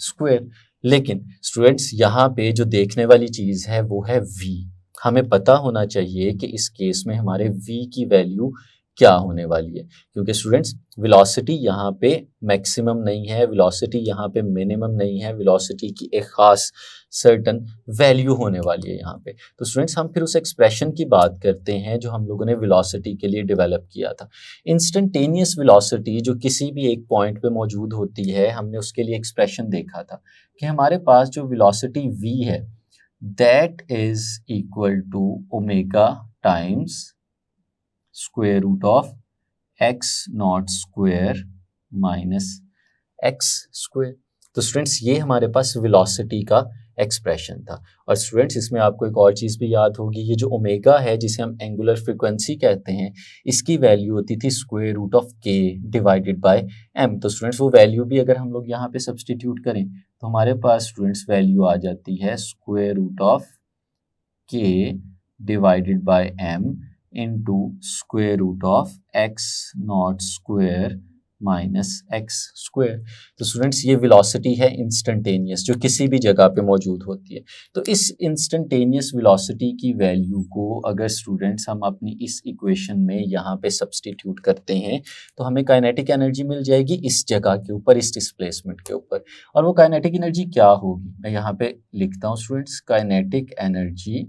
स्क्वायर। लेकिन स्टूडेंट्स यहाँ पे जो देखने वाली चीज़ है वो है v। हमें पता होना चाहिए कि इस केस में हमारे v की वैल्यू क्या होने वाली है, क्योंकि स्टूडेंट्स वेलोसिटी यहाँ पे मैक्सिमम नहीं है, वेलोसिटी यहाँ पे मिनिमम नहीं है, वेलोसिटी की एक ख़ास सर्टन वैल्यू होने वाली है यहाँ पे। तो स्टूडेंट्स हम फिर उस एक्सप्रेशन की बात करते हैं जो हम लोगों ने वेलोसिटी के लिए डेवलप किया था। इंस्टेंटेनियस वेलोसिटी जो किसी भी एक पॉइंट पे मौजूद होती है, हमने उसके लिए एक्सप्रेशन देखा था कि हमारे पास जो वेलोसिटी v है that is equal to omega times square root of x not square minus x square. तो स्टूडेंट्स ये हमारे पास वेलोसिटी का एक्सप्रेशन था। और स्टूडेंट्स इसमें आपको एक और चीज़ भी याद होगी, ये जो ओमेगा है जिसे हम एंगुलर फ्रिक्वेंसी कहते हैं, इसकी वैल्यू होती थी square root of k divided by M. तो स्टूडेंट्स वो वैल्यू भी अगर हम लोग यहाँ पे सब्सटीट्यूट करें तो हमारे पास स्टूडेंट्स वैल्यू आ जाती है square root of k divided by m into square root of x not square minus x square. तो स्टूडेंट्स ये वेलोसिटी है इंस्टेंटेनियस जो किसी भी जगह पे मौजूद होती है। तो इस इंस्टेंटेनियस वेलोसिटी की वैल्यू को अगर स्टूडेंट्स हम अपनी इस इक्वेशन में यहाँ पे सब्सटीट्यूट करते हैं तो हमें काइनेटिक एनर्जी मिल जाएगी इस जगह के ऊपर, इस डिस्प्लेसमेंट के ऊपर। और वो काइनेटिक एनर्जी क्या होगी, मैं यहाँ पे लिखता हूँ स्टूडेंट्स, काइनेटिक एनर्जी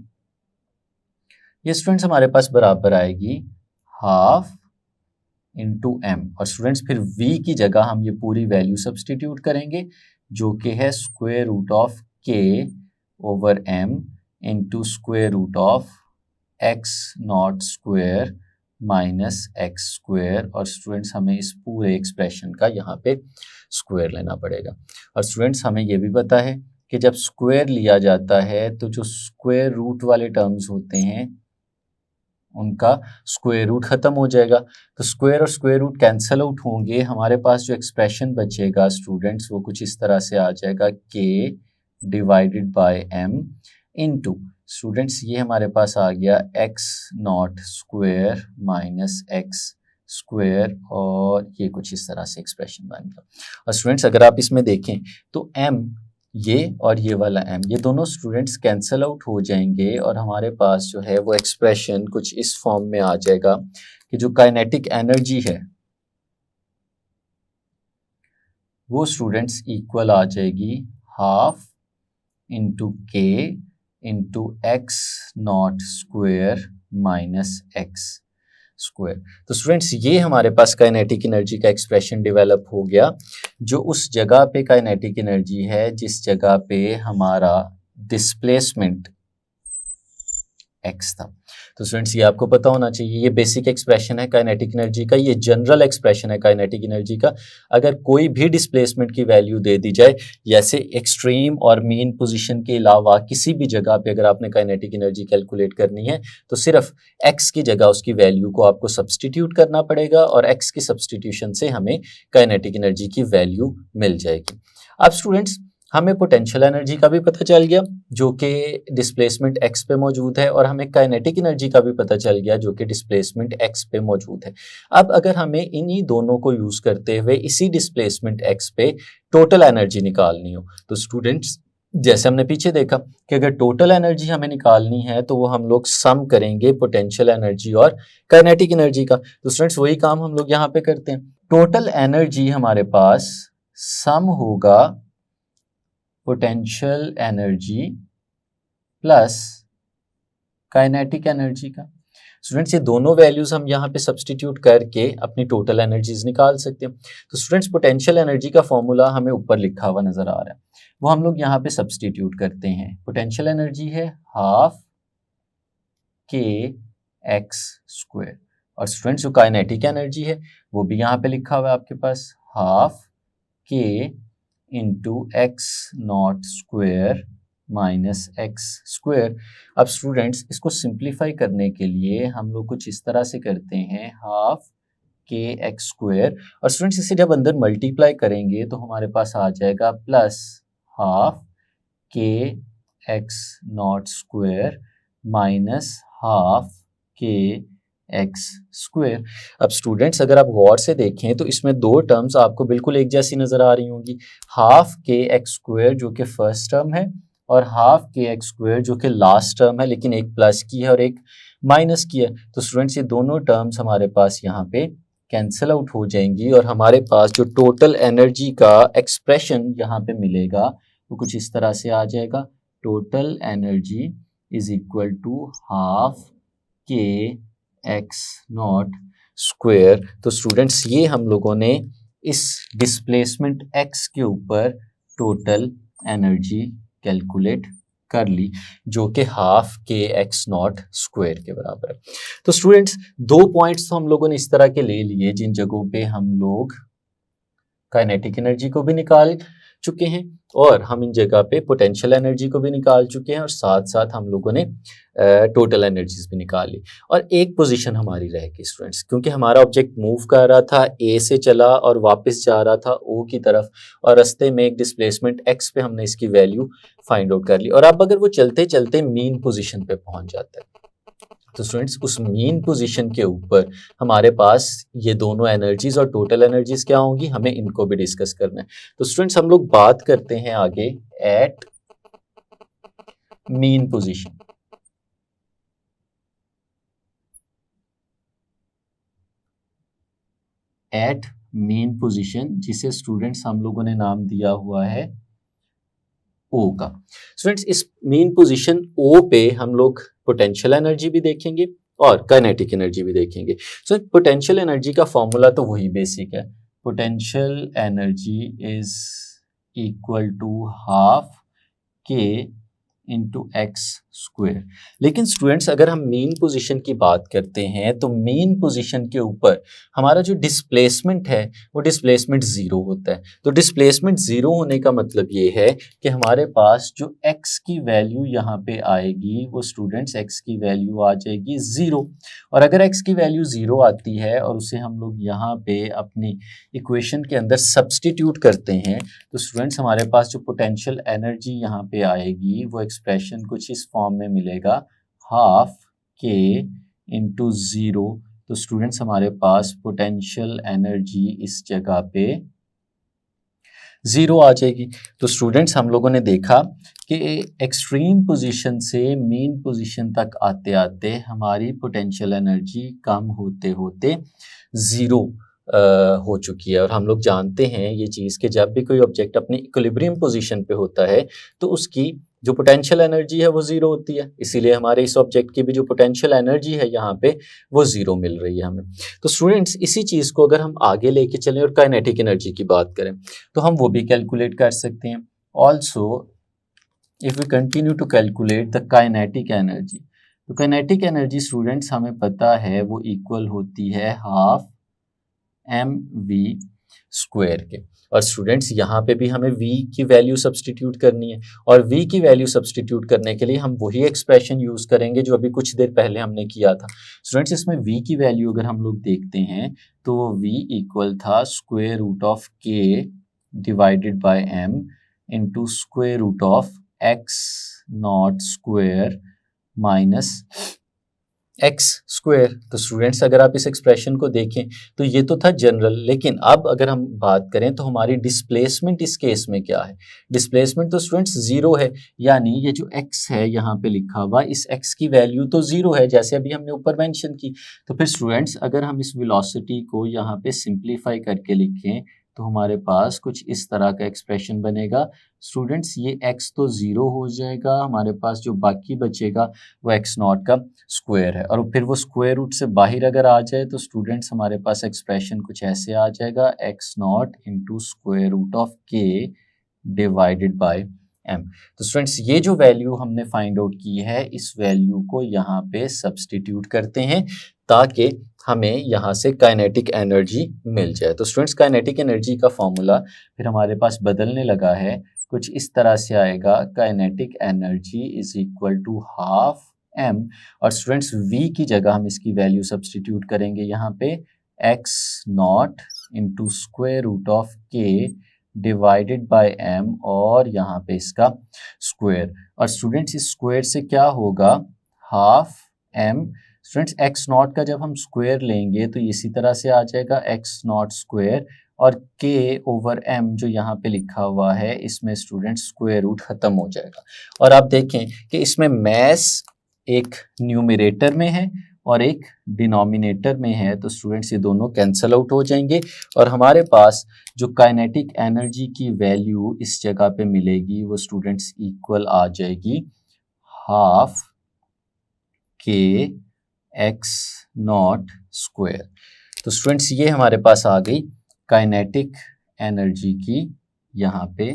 ये स्टूडेंट्स हमारे पास बराबर आएगी हाफ इंटू एम। और स्टूडेंट्स फिर v की जगह हम ये पूरी वैल्यू सब्सटीट्यूट करेंगे जो कि है square root of k over m into square root of x not square minus x square. और स्टूडेंट्स हमें इस पूरे एक्सप्रेशन का यहाँ पे स्क्वायर लेना पड़ेगा। और स्टूडेंट्स हमें ये भी पता है कि जब स्क्वायर लिया जाता है तो जो स्क्वायर रूट वाले टर्म्स होते हैं उनका स्क्वायर रूट खत्म हो जाएगा। तो स्क्वायर और स्क्वायर रूट कैंसल आउट होंगे, हमारे पास जो एक्सप्रेशन बचेगा स्टूडेंट्स वो कुछ इस तरह से आ जाएगा k divided by m into students ये हमारे पास आ गया x not square minus x square, और ये कुछ इस तरह से एक्सप्रेशन बन गया। और स्टूडेंट्स अगर आप इसमें देखें तो m ये और ये वाला m ये दोनों स्टूडेंट्स कैंसल आउट हो जाएंगे और हमारे पास जो है वो एक्सप्रेशन कुछ इस फॉर्म में आ जाएगा कि जो काइनेटिक एनर्जी है वो स्टूडेंट्स इक्वल आ जाएगी हाफ इंटू के into x not square minus x square. तो स्टूडेंट्स ये हमारे पास काइनेटिक एनर्जी का एक्सप्रेशन डेवलप हो गया जो उस जगह पे काइनेटिक एनर्जी है जिस जगह पे हमारा डिस्प्लेसमेंट x था। तो स्टूडेंट्स ये आपको पता होना चाहिए, ये बेसिक एक्सप्रेशन है काइनेटिक एनर्जी का, ये जनरल एक्सप्रेशन है काइनेटिक एनर्जी का। अगर कोई भी डिस्प्लेसमेंट की वैल्यू दे दी जाए, जैसे एक्सट्रीम और मीन पोजीशन के अलावा किसी भी जगह पे अगर आपने काइनेटिक एनर्जी कैलकुलेट करनी है तो सिर्फ x की जगह उसकी वैल्यू को आपको सब्सटीट्यूट करना पड़ेगा और x की सब्सटीट्यूशन से हमें काइनेटिक एनर्जी की वैल्यू मिल जाएगी। अब स्टूडेंट्स हमें पोटेंशियल एनर्जी का भी पता चल गया जो कि डिस्प्लेसमेंट x पे मौजूद है, और हमें काइनेटिक एनर्जी का भी पता चल गया जो कि डिस्प्लेसमेंट x पे मौजूद है। अब अगर हमें इन्हीं दोनों को यूज करते हुए इसी डिस्प्लेसमेंट x पे टोटल एनर्जी निकालनी हो तो स्टूडेंट्स जैसे हमने पीछे देखा कि अगर टोटल एनर्जी हमें निकालनी है तो वो हम लोग सम करेंगे पोटेंशियल एनर्जी और काइनेटिक एनर्जी का। तो स्टूडेंट्स वही काम हम लोग यहाँ पे करते हैं। टोटल एनर्जी हमारे पास सम होगा potential energy plus kinetic energy का। स्टूडेंट्स ये दोनों वैल्यूज हम यहाँ पे सब्सटीट्यूट करके अपनी टोटल एनर्जीज निकाल सकते हैं। तो स्टूडेंट्स पोटेंशियल एनर्जी का फॉर्मूला हमें ऊपर लिखा हुआ नजर आ रहा है, वो हम लोग यहाँ पे सब्सटीट्यूट करते हैं। पोटेंशियल एनर्जी है हाफ के एक्स स्क्वायर, और स्टूडेंट्स जो काइनेटिक एनर्जी है वो भी यहाँ पे लिखा हुआ है आपके पास, half k into x not square minus x square. अब स्टूडेंट्स इसको सिंप्लीफाई करने के लिए हम लोग कुछ इस तरह से करते हैं, हाफ के एक्स स्क्वायर, और स्टूडेंट्स इसे जब अंदर मल्टीप्लाई करेंगे तो हमारे पास आ जाएगा plus half k x not square minus half k x square. अब स्टूडेंट्स अगर आप गौर से देखें तो इसमें दो टर्म्स आपको बिल्कुल एक जैसी नजर आ रही होंगी, हाफ के एक्स स्क्वायर जो कि फर्स्ट टर्म है और हाफ के एक्स स्क्वायर जो कि लास्ट टर्म है, लेकिन एक प्लस की है और एक माइनस की है। तो स्टूडेंट्स ये दोनों टर्म्स हमारे पास यहाँ पे कैंसिल आउट हो जाएंगी और हमारे पास जो टोटल एनर्जी का एक्सप्रेशन यहाँ पे मिलेगा वो कुछ इस तरह से आ जाएगा, total energy is equal to half k x not square. तो स्टूडेंट्स ये हम लोगों ने इस डिस्प्लेसमेंट x के ऊपर टोटल एनर्जी कैलकुलेट कर ली जो कि half k x not square के बराबर है। तो स्टूडेंट्स दो पॉइंट्स तो हम लोगों ने इस तरह के ले लिए जिन जगहों पे हम लोग काइनेटिक एनर्जी को भी निकाल चुके हैं और हम इन जगह पे पोटेंशियल एनर्जी को भी निकाल चुके हैं और साथ साथ हम लोगों ने टोटल एनर्जीज भी निकाल ली, और एक पोजीशन हमारी रह गई स्टूडेंट्स, क्योंकि हमारा ऑब्जेक्ट मूव कर रहा था, ए से चला और वापस जा रहा था ओ की तरफ, और रास्ते में एक डिस्प्लेसमेंट एक्स पे हमने इसकी वैल्यू फाइंड आउट कर ली। और अब अगर वो चलते चलते मीन पोजीशन पे पहुंच जाता है तो स्टूडेंट्स उस मीन पोजीशन के ऊपर हमारे पास ये दोनों एनर्जीज और टोटल एनर्जीज क्या होंगी, हमें इनको भी डिस्कस करना है। तो स्टूडेंट्स हम लोग बात करते हैं आगे at mean position. At mean position जिसे स्टूडेंट्स हम लोगों ने नाम दिया हुआ है ओ का। स्टूडेंट्स इस मीन पोजीशन ओ पे हम लोग पोटेंशियल एनर्जी भी देखेंगे और काइनेटिक एनर्जी भी देखेंगे। सो पोटेंशियल एनर्जी का फॉर्मूला तो वही बेसिक है, potential energy is equal to half k into x square. लेकिन स्टूडेंट्स अगर हम मीन पोजीशन की बात करते हैं तो मीन पोजीशन के ऊपर हमारा जो डिस्प्लेसमेंट है वो डिस्प्लेसमेंट ज़ीरो होता है। तो डिस्प्लेसमेंट ज़ीरो होने का मतलब ये है कि हमारे पास जो एक्स की वैल्यू यहाँ पे आएगी वो स्टूडेंट्स एक्स की वैल्यू आ जाएगी ज़ीरो, और अगर एक्स की वैल्यू ज़ीरो आती है और उसे हम लोग यहाँ पे अपनी इक्वेशन के अंदर सब्सटीट्यूट करते हैं तो स्टूडेंट्स हमारे पास जो पोटेंशियल एनर्जी यहाँ पे आएगी वो एक्सप्रेशन कुछ इस फॉर्म में मिलेगा, हाफ के इंटू ज़ीरो। तो स्टूडेंट्स हमारे पास पोटेंशियल एनर्जी इस जगह पे ज़ीरो आ जाएगी। तो स्टूडेंट्स हम लोगों ने देखा कि एक्सट्रीम पोजीशन से मीन पोजीशन तक आते आते हमारी पोटेंशियल एनर्जी कम होते होते ज़ीरो हो चुकी है, और हम लोग जानते हैं ये चीज़ कि जब भी कोई ऑब्जेक्ट अपनी इक्विलिब्रियम पोजीशन पे होता है तो उसकी जो पोटेंशियल एनर्जी है वो ज़ीरो होती है, इसीलिए हमारे इस ऑब्जेक्ट की भी जो पोटेंशियल एनर्जी है यहाँ पे वो ज़ीरो मिल रही है हमें। तो स्टूडेंट्स इसी चीज़ को अगर हम आगे लेके चलें और काइनेटिक एनर्जी की बात करें तो हम वो भी कैलकुलेट कर सकते हैं। Also if we continue to calculate the kinetic energy, तो काइनेटिक एनर्जी स्टूडेंट्स हमें पता है वो इक्वल होती है हाफ mv स्क्वायर के। और स्टूडेंट्स यहाँ पे भी हमें v की वैल्यू सब्सटीट्यूट करनी है, और v की वैल्यू सब्सटीट्यूट करने के लिए हम वही एक्सप्रेशन यूज़ करेंगे जो अभी कुछ देर पहले हमने किया था। स्टूडेंट्स इसमें v की वैल्यू अगर हम लोग देखते हैं तो v इक्वल था square root of k divided by m into square root of x not square minus x square. तो स्टूडेंट्स अगर आप इस एक्सप्रेशन को देखें तो ये तो था जनरल, लेकिन अब अगर हम बात करें तो हमारी डिस्प्लेसमेंट इस केस में क्या है। डिस्प्लेसमेंट तो स्टूडेंट्स जीरो है, यानी ये जो एक्स है यहाँ पे लिखा हुआ, इस एक्स की वैल्यू तो जीरो है जैसे अभी हमने ऊपर मेंशन की। तो फिर स्टूडेंट्स अगर हम इस वेलोसिटी को यहाँ पे सिंप्लीफाई करके लिखें तो हमारे पास कुछ इस तरह का एक्सप्रेशन बनेगा। स्टूडेंट्स ये x तो ज़ीरो हो जाएगा, हमारे पास जो बाकी बचेगा वो x नॉट का स्क्वायर है, और फिर वो स्क्वायर रूट से बाहर अगर आ जाए तो स्टूडेंट्स हमारे पास एक्सप्रेशन कुछ ऐसे आ जाएगा, x not into square root of k divided by m। तो स्टूडेंट्स ये जो वैल्यू हमने फाइंड आउट की है, इस वैल्यू को यहाँ पे सब्सटीट्यूट करते हैं ताकि हमें यहाँ से काइनेटिक एनर्जी मिल जाए। तो स्टूडेंट्स काइनेटिक एनर्जी का फॉर्मूला फिर हमारे पास बदलने लगा है, कुछ इस तरह से आएगा, kinetic energy is equal to half m, और स्टूडेंट्स v की जगह हम इसकी वैल्यू सब्सटीट्यूट करेंगे यहाँ पे x not into square root of k divided by m, और यहाँ पे इसका स्क्वायर। और स्टूडेंट्स इस स्क्वायर से क्या होगा, half m। Students x not का जब हम स्क्वायर लेंगे तो इसी तरह से आ जाएगा x नॉट स्क्वायर, और k ओवर m जो यहाँ पे लिखा हुआ है इसमें स्टूडेंट स्क्वायर रूट खत्म हो जाएगा। और आप देखें कि इसमें मैस एक न्यूमरेटर में है और एक डिनोमिनेटर में है, तो स्टूडेंट्स ये दोनों कैंसल आउट हो जाएंगे और हमारे पास जो काइनेटिक एनर्जी की वैल्यू इस जगह पे मिलेगी वो स्टूडेंट्स इक्वल आ जाएगी half k x not square. तो स्टूडेंट्स ये हमारे पास आ गई काइनेटिक एनर्जी की यहाँ पे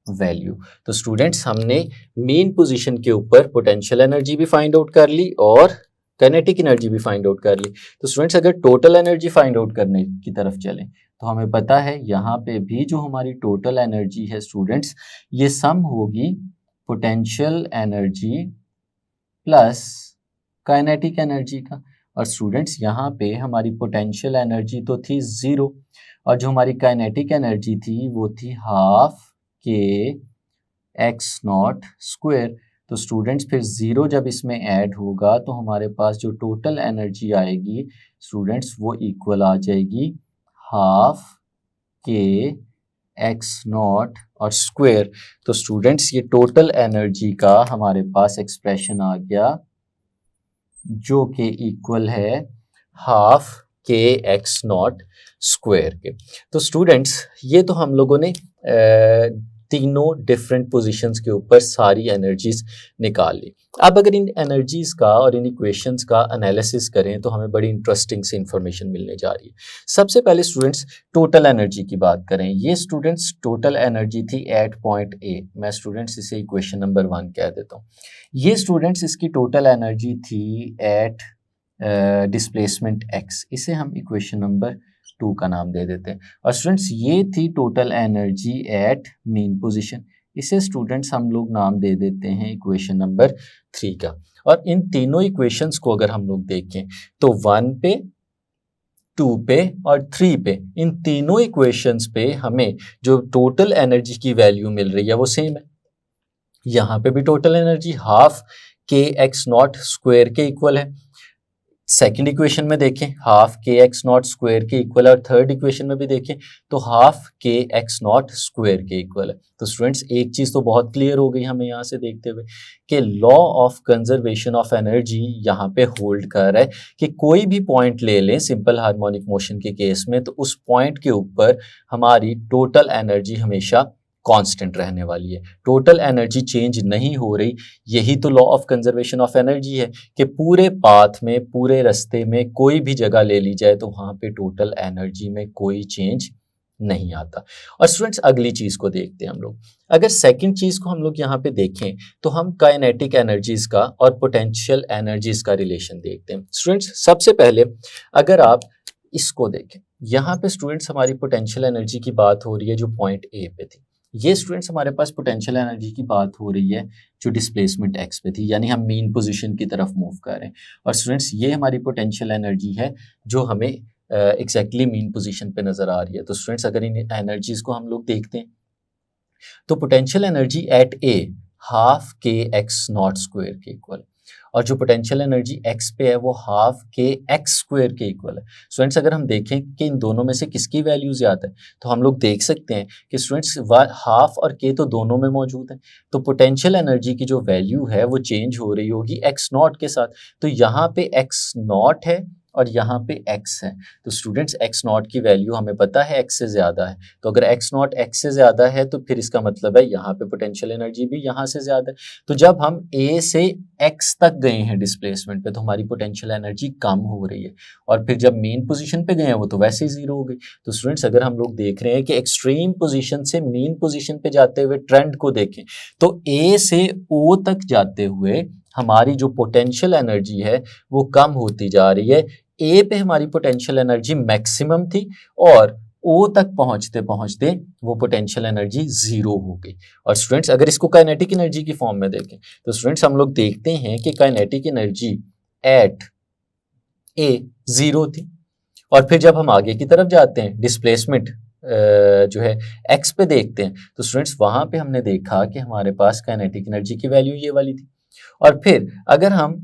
वैल्यू। तो स्टूडेंट्स हमने मेन पोजीशन के ऊपर पोटेंशियल एनर्जी भी फाइंड आउट कर ली और काइनेटिक एनर्जी भी फाइंड आउट कर ली। तो स्टूडेंट्स अगर टोटल एनर्जी फाइंड आउट करने की तरफ चलें तो हमें पता है यहाँ पे भी जो हमारी टोटल एनर्जी है स्टूडेंट्स, ये सम होगी potential energy plus kinetic energy का। और स्टूडेंट्स यहाँ पे हमारी पोटेंशियल एनर्जी तो थी ज़ीरो और जो हमारी काइनेटिक एनर्जी थी वो थी half k x not square. तो स्टूडेंट्स फिर ज़ीरो जब इसमें ऐड होगा तो हमारे पास जो टोटल एनर्जी आएगी स्टूडेंट्स वो इक्वल आ जाएगी हाफ के एक्स नॉट और स्क्वायर। तो स्टूडेंट्स ये टोटल एनर्जी का हमारे पास एक्सप्रेशन आ गया जो कि इक्वल है half k x not square के। तो स्टूडेंट्स ये तो हम लोगों ने तीनों डिफरेंट पोजीशंस के ऊपर सारी एनर्जीज निकाल ली। अब अगर इन एनर्जीज का और इन इक्वेशंस का एनालिसिस करें तो हमें बड़ी इंटरेस्टिंग सी इंफॉर्मेशन मिलने जा रही है। सबसे पहले स्टूडेंट्स टोटल एनर्जी की बात करें। ये स्टूडेंट्स टोटल एनर्जी थी एट पॉइंट ए, मैं स्टूडेंट्स इसे इक्वेशन नंबर 1 कह देता हूँ। ये स्टूडेंट्स इसकी टोटल एनर्जी थी एट डिस्प्लेसमेंट एक्स, इसे हम इक्वेशन नंबर 2 का नाम दे देते हैं। और स्टूडेंट्स ये थी total energy at main position, इसे स्टूडेंट्स हम लोग नाम दे देते हैं इक्वेशन नंबर 3 का। और इन तीनों इक्वेशंस को अगर हम लोग देखें तो 1 पे, 2 पे और 3 पे, इन तीनों इक्वेशंस पे हमें जो टोटल एनर्जी की वैल्यू मिल रही है वो सेम है। यहाँ पे भी total energy half k x not square के इक्वल है। सेकंड इक्वेशन में देखें half k x not square के इक्वल है, और थर्ड इक्वेशन में भी देखें तो half k x not square के इक्वल है। तो स्टूडेंट्स एक चीज़ तो बहुत क्लियर हो गई हमें यहाँ से देखते हुए कि law of conservation of energy यहाँ पे होल्ड कर रहा है कि कोई भी पॉइंट ले लें सिंपल हार्मोनिक मोशन के केस में, तो उस पॉइंट के ऊपर हमारी टोटल एनर्जी हमेशा कांस्टेंट रहने वाली है, टोटल एनर्जी चेंज नहीं हो रही। यही तो law of conservation of energy है कि पूरे पाथ में, पूरे रास्ते में कोई भी जगह ले ली जाए तो वहाँ पे टोटल एनर्जी में कोई चेंज नहीं आता। और स्टूडेंट्स अगली चीज़ को देखते हैं हम लोग। अगर सेकंड चीज़ को हम लोग यहाँ पे देखें तो हम काइनेटिक एनर्जीज का और पोटेंशियल एनर्जीज का रिलेशन देखते हैं। स्टूडेंट्स सबसे पहले अगर आप इसको देखें, यहाँ पे स्टूडेंट्स हमारी पोटेंशियल एनर्जी की बात हो रही है जो पॉइंट ए पे थी। ये स्टूडेंट्स हमारे पास पोटेंशियल एनर्जी की बात हो रही है जो डिस्प्लेसमेंट एक्स पे थी, यानी हम मेन पोजीशन की तरफ मूव कर रहे हैं। और स्टूडेंट्स ये हमारी पोटेंशियल एनर्जी है जो हमें एग्जैक्टली मेन पोजीशन पे नजर आ रही है। तो स्टूडेंट्स अगर इन एनर्जीज को हम लोग देखते हैं तो potential energy at A half k x not square के इक्वल, और जो पोटेंशियल एनर्जी एक्स पे है वो हाफ के एक्स स्क्वायर के इक्वल है। स्टूडेंट्स अगर हम देखें कि इन दोनों में से किसकी वैल्यू ज़्यादा है तो हम लोग देख सकते हैं कि स्टूडेंट्स हाफ और के तो दोनों में मौजूद है, तो पोटेंशियल एनर्जी की जो वैल्यू है वो चेंज हो रही होगी एक्स नॉट के साथ। तो यहाँ पे एक्स नॉट है और यहाँ पे x है, तो स्टूडेंट्स x नॉट की वैल्यू हमें पता है x से ज़्यादा है। तो अगर x नॉट x से ज़्यादा है तो फिर इसका मतलब है यहाँ पे पोटेंशियल एनर्जी भी यहाँ से ज़्यादा है। तो जब हम a से x तक गए हैं डिस्प्लेसमेंट पे तो हमारी पोटेंशियल एनर्जी कम हो रही है, और फिर जब मेन पोजीशन पे गए हैं वो तो वैसे ही ज़ीरो हो गई। तो स्टूडेंट्स अगर हम लोग देख रहे हैं कि एक्सट्रीम पोजीशन से मेन पोजीशन पे जाते हुए ट्रेंड को देखें तो a से o तक जाते हुए हमारी जो पोटेंशियल एनर्जी है वो कम होती जा रही है। ए पे हमारी पोटेंशियल एनर्जी मैक्सिमम थी और ओ तक पहुंचते पहुंचते वो पोटेंशियल एनर्जी जीरो हो गई। और स्टूडेंट्स अगर इसको काइनेटिक एनर्जी की फॉर्म में देखें तो स्टूडेंट्स हम लोग देखते हैं कि kinetic energy at A zero थी, और फिर जब हम आगे की तरफ जाते हैं डिस्प्लेसमेंट जो है एक्स पे देखते हैं तो स्टूडेंट्स वहां पे हमने देखा कि हमारे पास काइनेटिक एनर्जी की वैल्यू ये वाली थी। और फिर अगर हम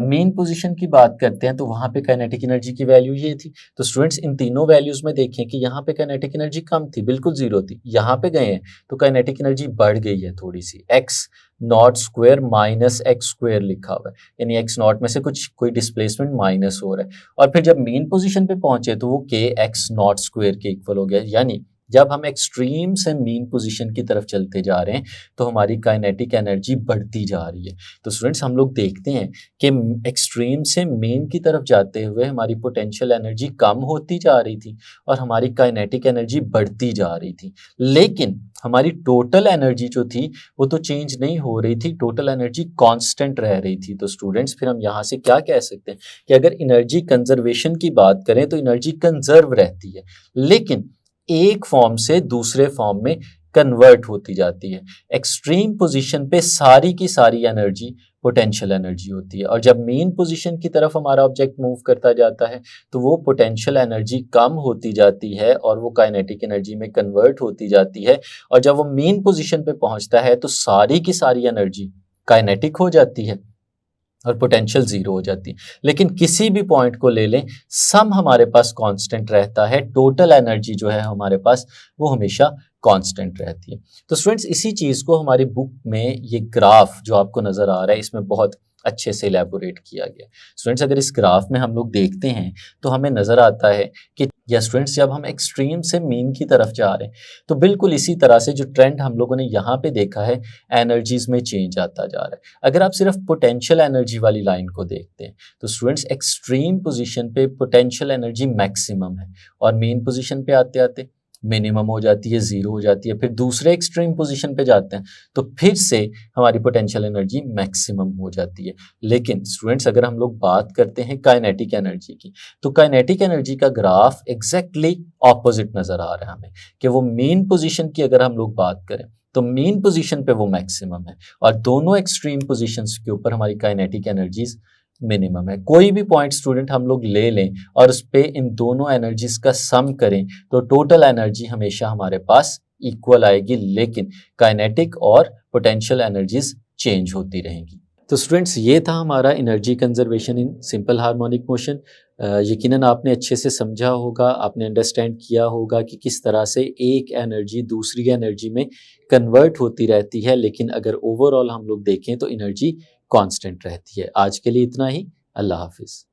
मेन पोजीशन की बात करते हैं तो वहाँ पे काइनेटिक एनर्जी की वैल्यू ये थी। तो स्टूडेंट्स इन तीनों वैल्यूज में देखें कि यहाँ पे काइनेटिक एनर्जी कम थी, बिल्कुल जीरो थी। यहाँ पे गए हैं तो काइनेटिक एनर्जी बढ़ गई है थोड़ी सी, x not square minus x square लिखा हुआ है, यानी एक्स नॉट में से कोई डिस्प्लेसमेंट माइनस हो रहा है। और फिर जब मेन पोजिशन पे पहुंचे तो वो के एक्स नॉट स्क्वायर के इक्वल हो गया, यानी जब हम एक्सट्रीम से मेन पोजीशन की तरफ चलते जा रहे हैं तो हमारी काइनेटिक एनर्जी बढ़ती जा रही है। तो स्टूडेंट्स हम लोग देखते हैं कि एक्सट्रीम से मेन की तरफ जाते हुए हमारी पोटेंशियल एनर्जी कम होती जा रही थी और हमारी काइनेटिक एनर्जी बढ़ती जा रही थी, लेकिन हमारी टोटल एनर्जी जो थी वो तो चेंज नहीं हो रही थी, टोटल एनर्जी कांस्टेंट रह रही थी। तो स्टूडेंट्स फिर हम यहाँ से क्या कह सकते हैं कि अगर एनर्जी कंजर्वेशन की बात करें तो एनर्जी कंजर्व रहती है, लेकिन एक फॉर्म से दूसरे फॉर्म में कन्वर्ट होती जाती है। एक्सट्रीम पोजीशन पे सारी की सारी एनर्जी पोटेंशियल एनर्जी होती है, और जब मेन पोजीशन की तरफ हमारा ऑब्जेक्ट मूव करता जाता है तो वो पोटेंशियल एनर्जी कम होती जाती है और वो काइनेटिक एनर्जी में कन्वर्ट होती जाती है, और जब वो मेन पोजीशन पे पहुंचता है तो सारी की सारी एनर्जी काइनेटिक हो जाती है और पोटेंशियल जीरो हो जाती है। लेकिन किसी भी पॉइंट को ले लें, सम हमारे पास कांस्टेंट रहता है, टोटल एनर्जी जो है हमारे पास वो हमेशा कांस्टेंट रहती है। तो स्टूडेंट्स इसी चीज़ को हमारी बुक में ये ग्राफ जो आपको नज़र आ रहा है इसमें बहुत अच्छे से इलेबोरेट किया गया। स्टूडेंट्स अगर इस ग्राफ में हम लोग देखते हैं तो हमें नज़र आता है कि या स्टूडेंट्स जब हम एक्सट्रीम से मीन की तरफ जा रहे हैं तो बिल्कुल इसी तरह से जो ट्रेंड हम लोगों ने यहाँ पे देखा है एनर्जीज में चेंज आता जा रहा है। अगर आप सिर्फ पोटेंशियल एनर्जी वाली लाइन को देखते हैं तो स्टूडेंट्स एक्सट्रीम पोजीशन पे पोटेंशियल एनर्जी मैक्सिमम है और मेन पोजीशन पे आते आते मिनिमम हो जाती है, जीरो हो जाती है। फिर दूसरे एक्सट्रीम पोजीशन पे जाते हैं तो फिर से हमारी पोटेंशियल एनर्जी मैक्सिमम हो जाती है। लेकिन स्टूडेंट्स अगर हम लोग बात करते हैं काइनेटिक एनर्जी की तो काइनेटिक एनर्जी का ग्राफ एग्जैक्टली ऑपोजिट नजर आ रहा है हमें कि वो मेन पोजीशन की अगर हम लोग बात करें तो मेन पोजीशन पे वो मैक्सिमम है और दोनों एक्सट्रीम पोजीशंस के ऊपर हमारी काइनेटिक एनर्जीज मिनिमम है। कोई भी पॉइंट स्टूडेंट हम लोग ले लें और उस पे इन दोनों एनर्जीज का सम करें तो टोटल एनर्जी हमेशा हमारे पास इक्वल आएगी, लेकिन काइनेटिक और पोटेंशियल एनर्जीज चेंज होती रहेंगी। तो स्टूडेंट्स ये था हमारा energy conservation in simple harmonic motion. यकीनन आपने अच्छे से समझा होगा, आपने अंडरस्टैंड किया होगा कि किस तरह से एक एनर्जी दूसरी एनर्जी में कन्वर्ट होती रहती है, लेकिन अगर ओवरऑल हम लोग देखें तो एनर्जी कांस्टेंट रहती है। आज के लिए इतना ही, अल्लाह हाफिज़।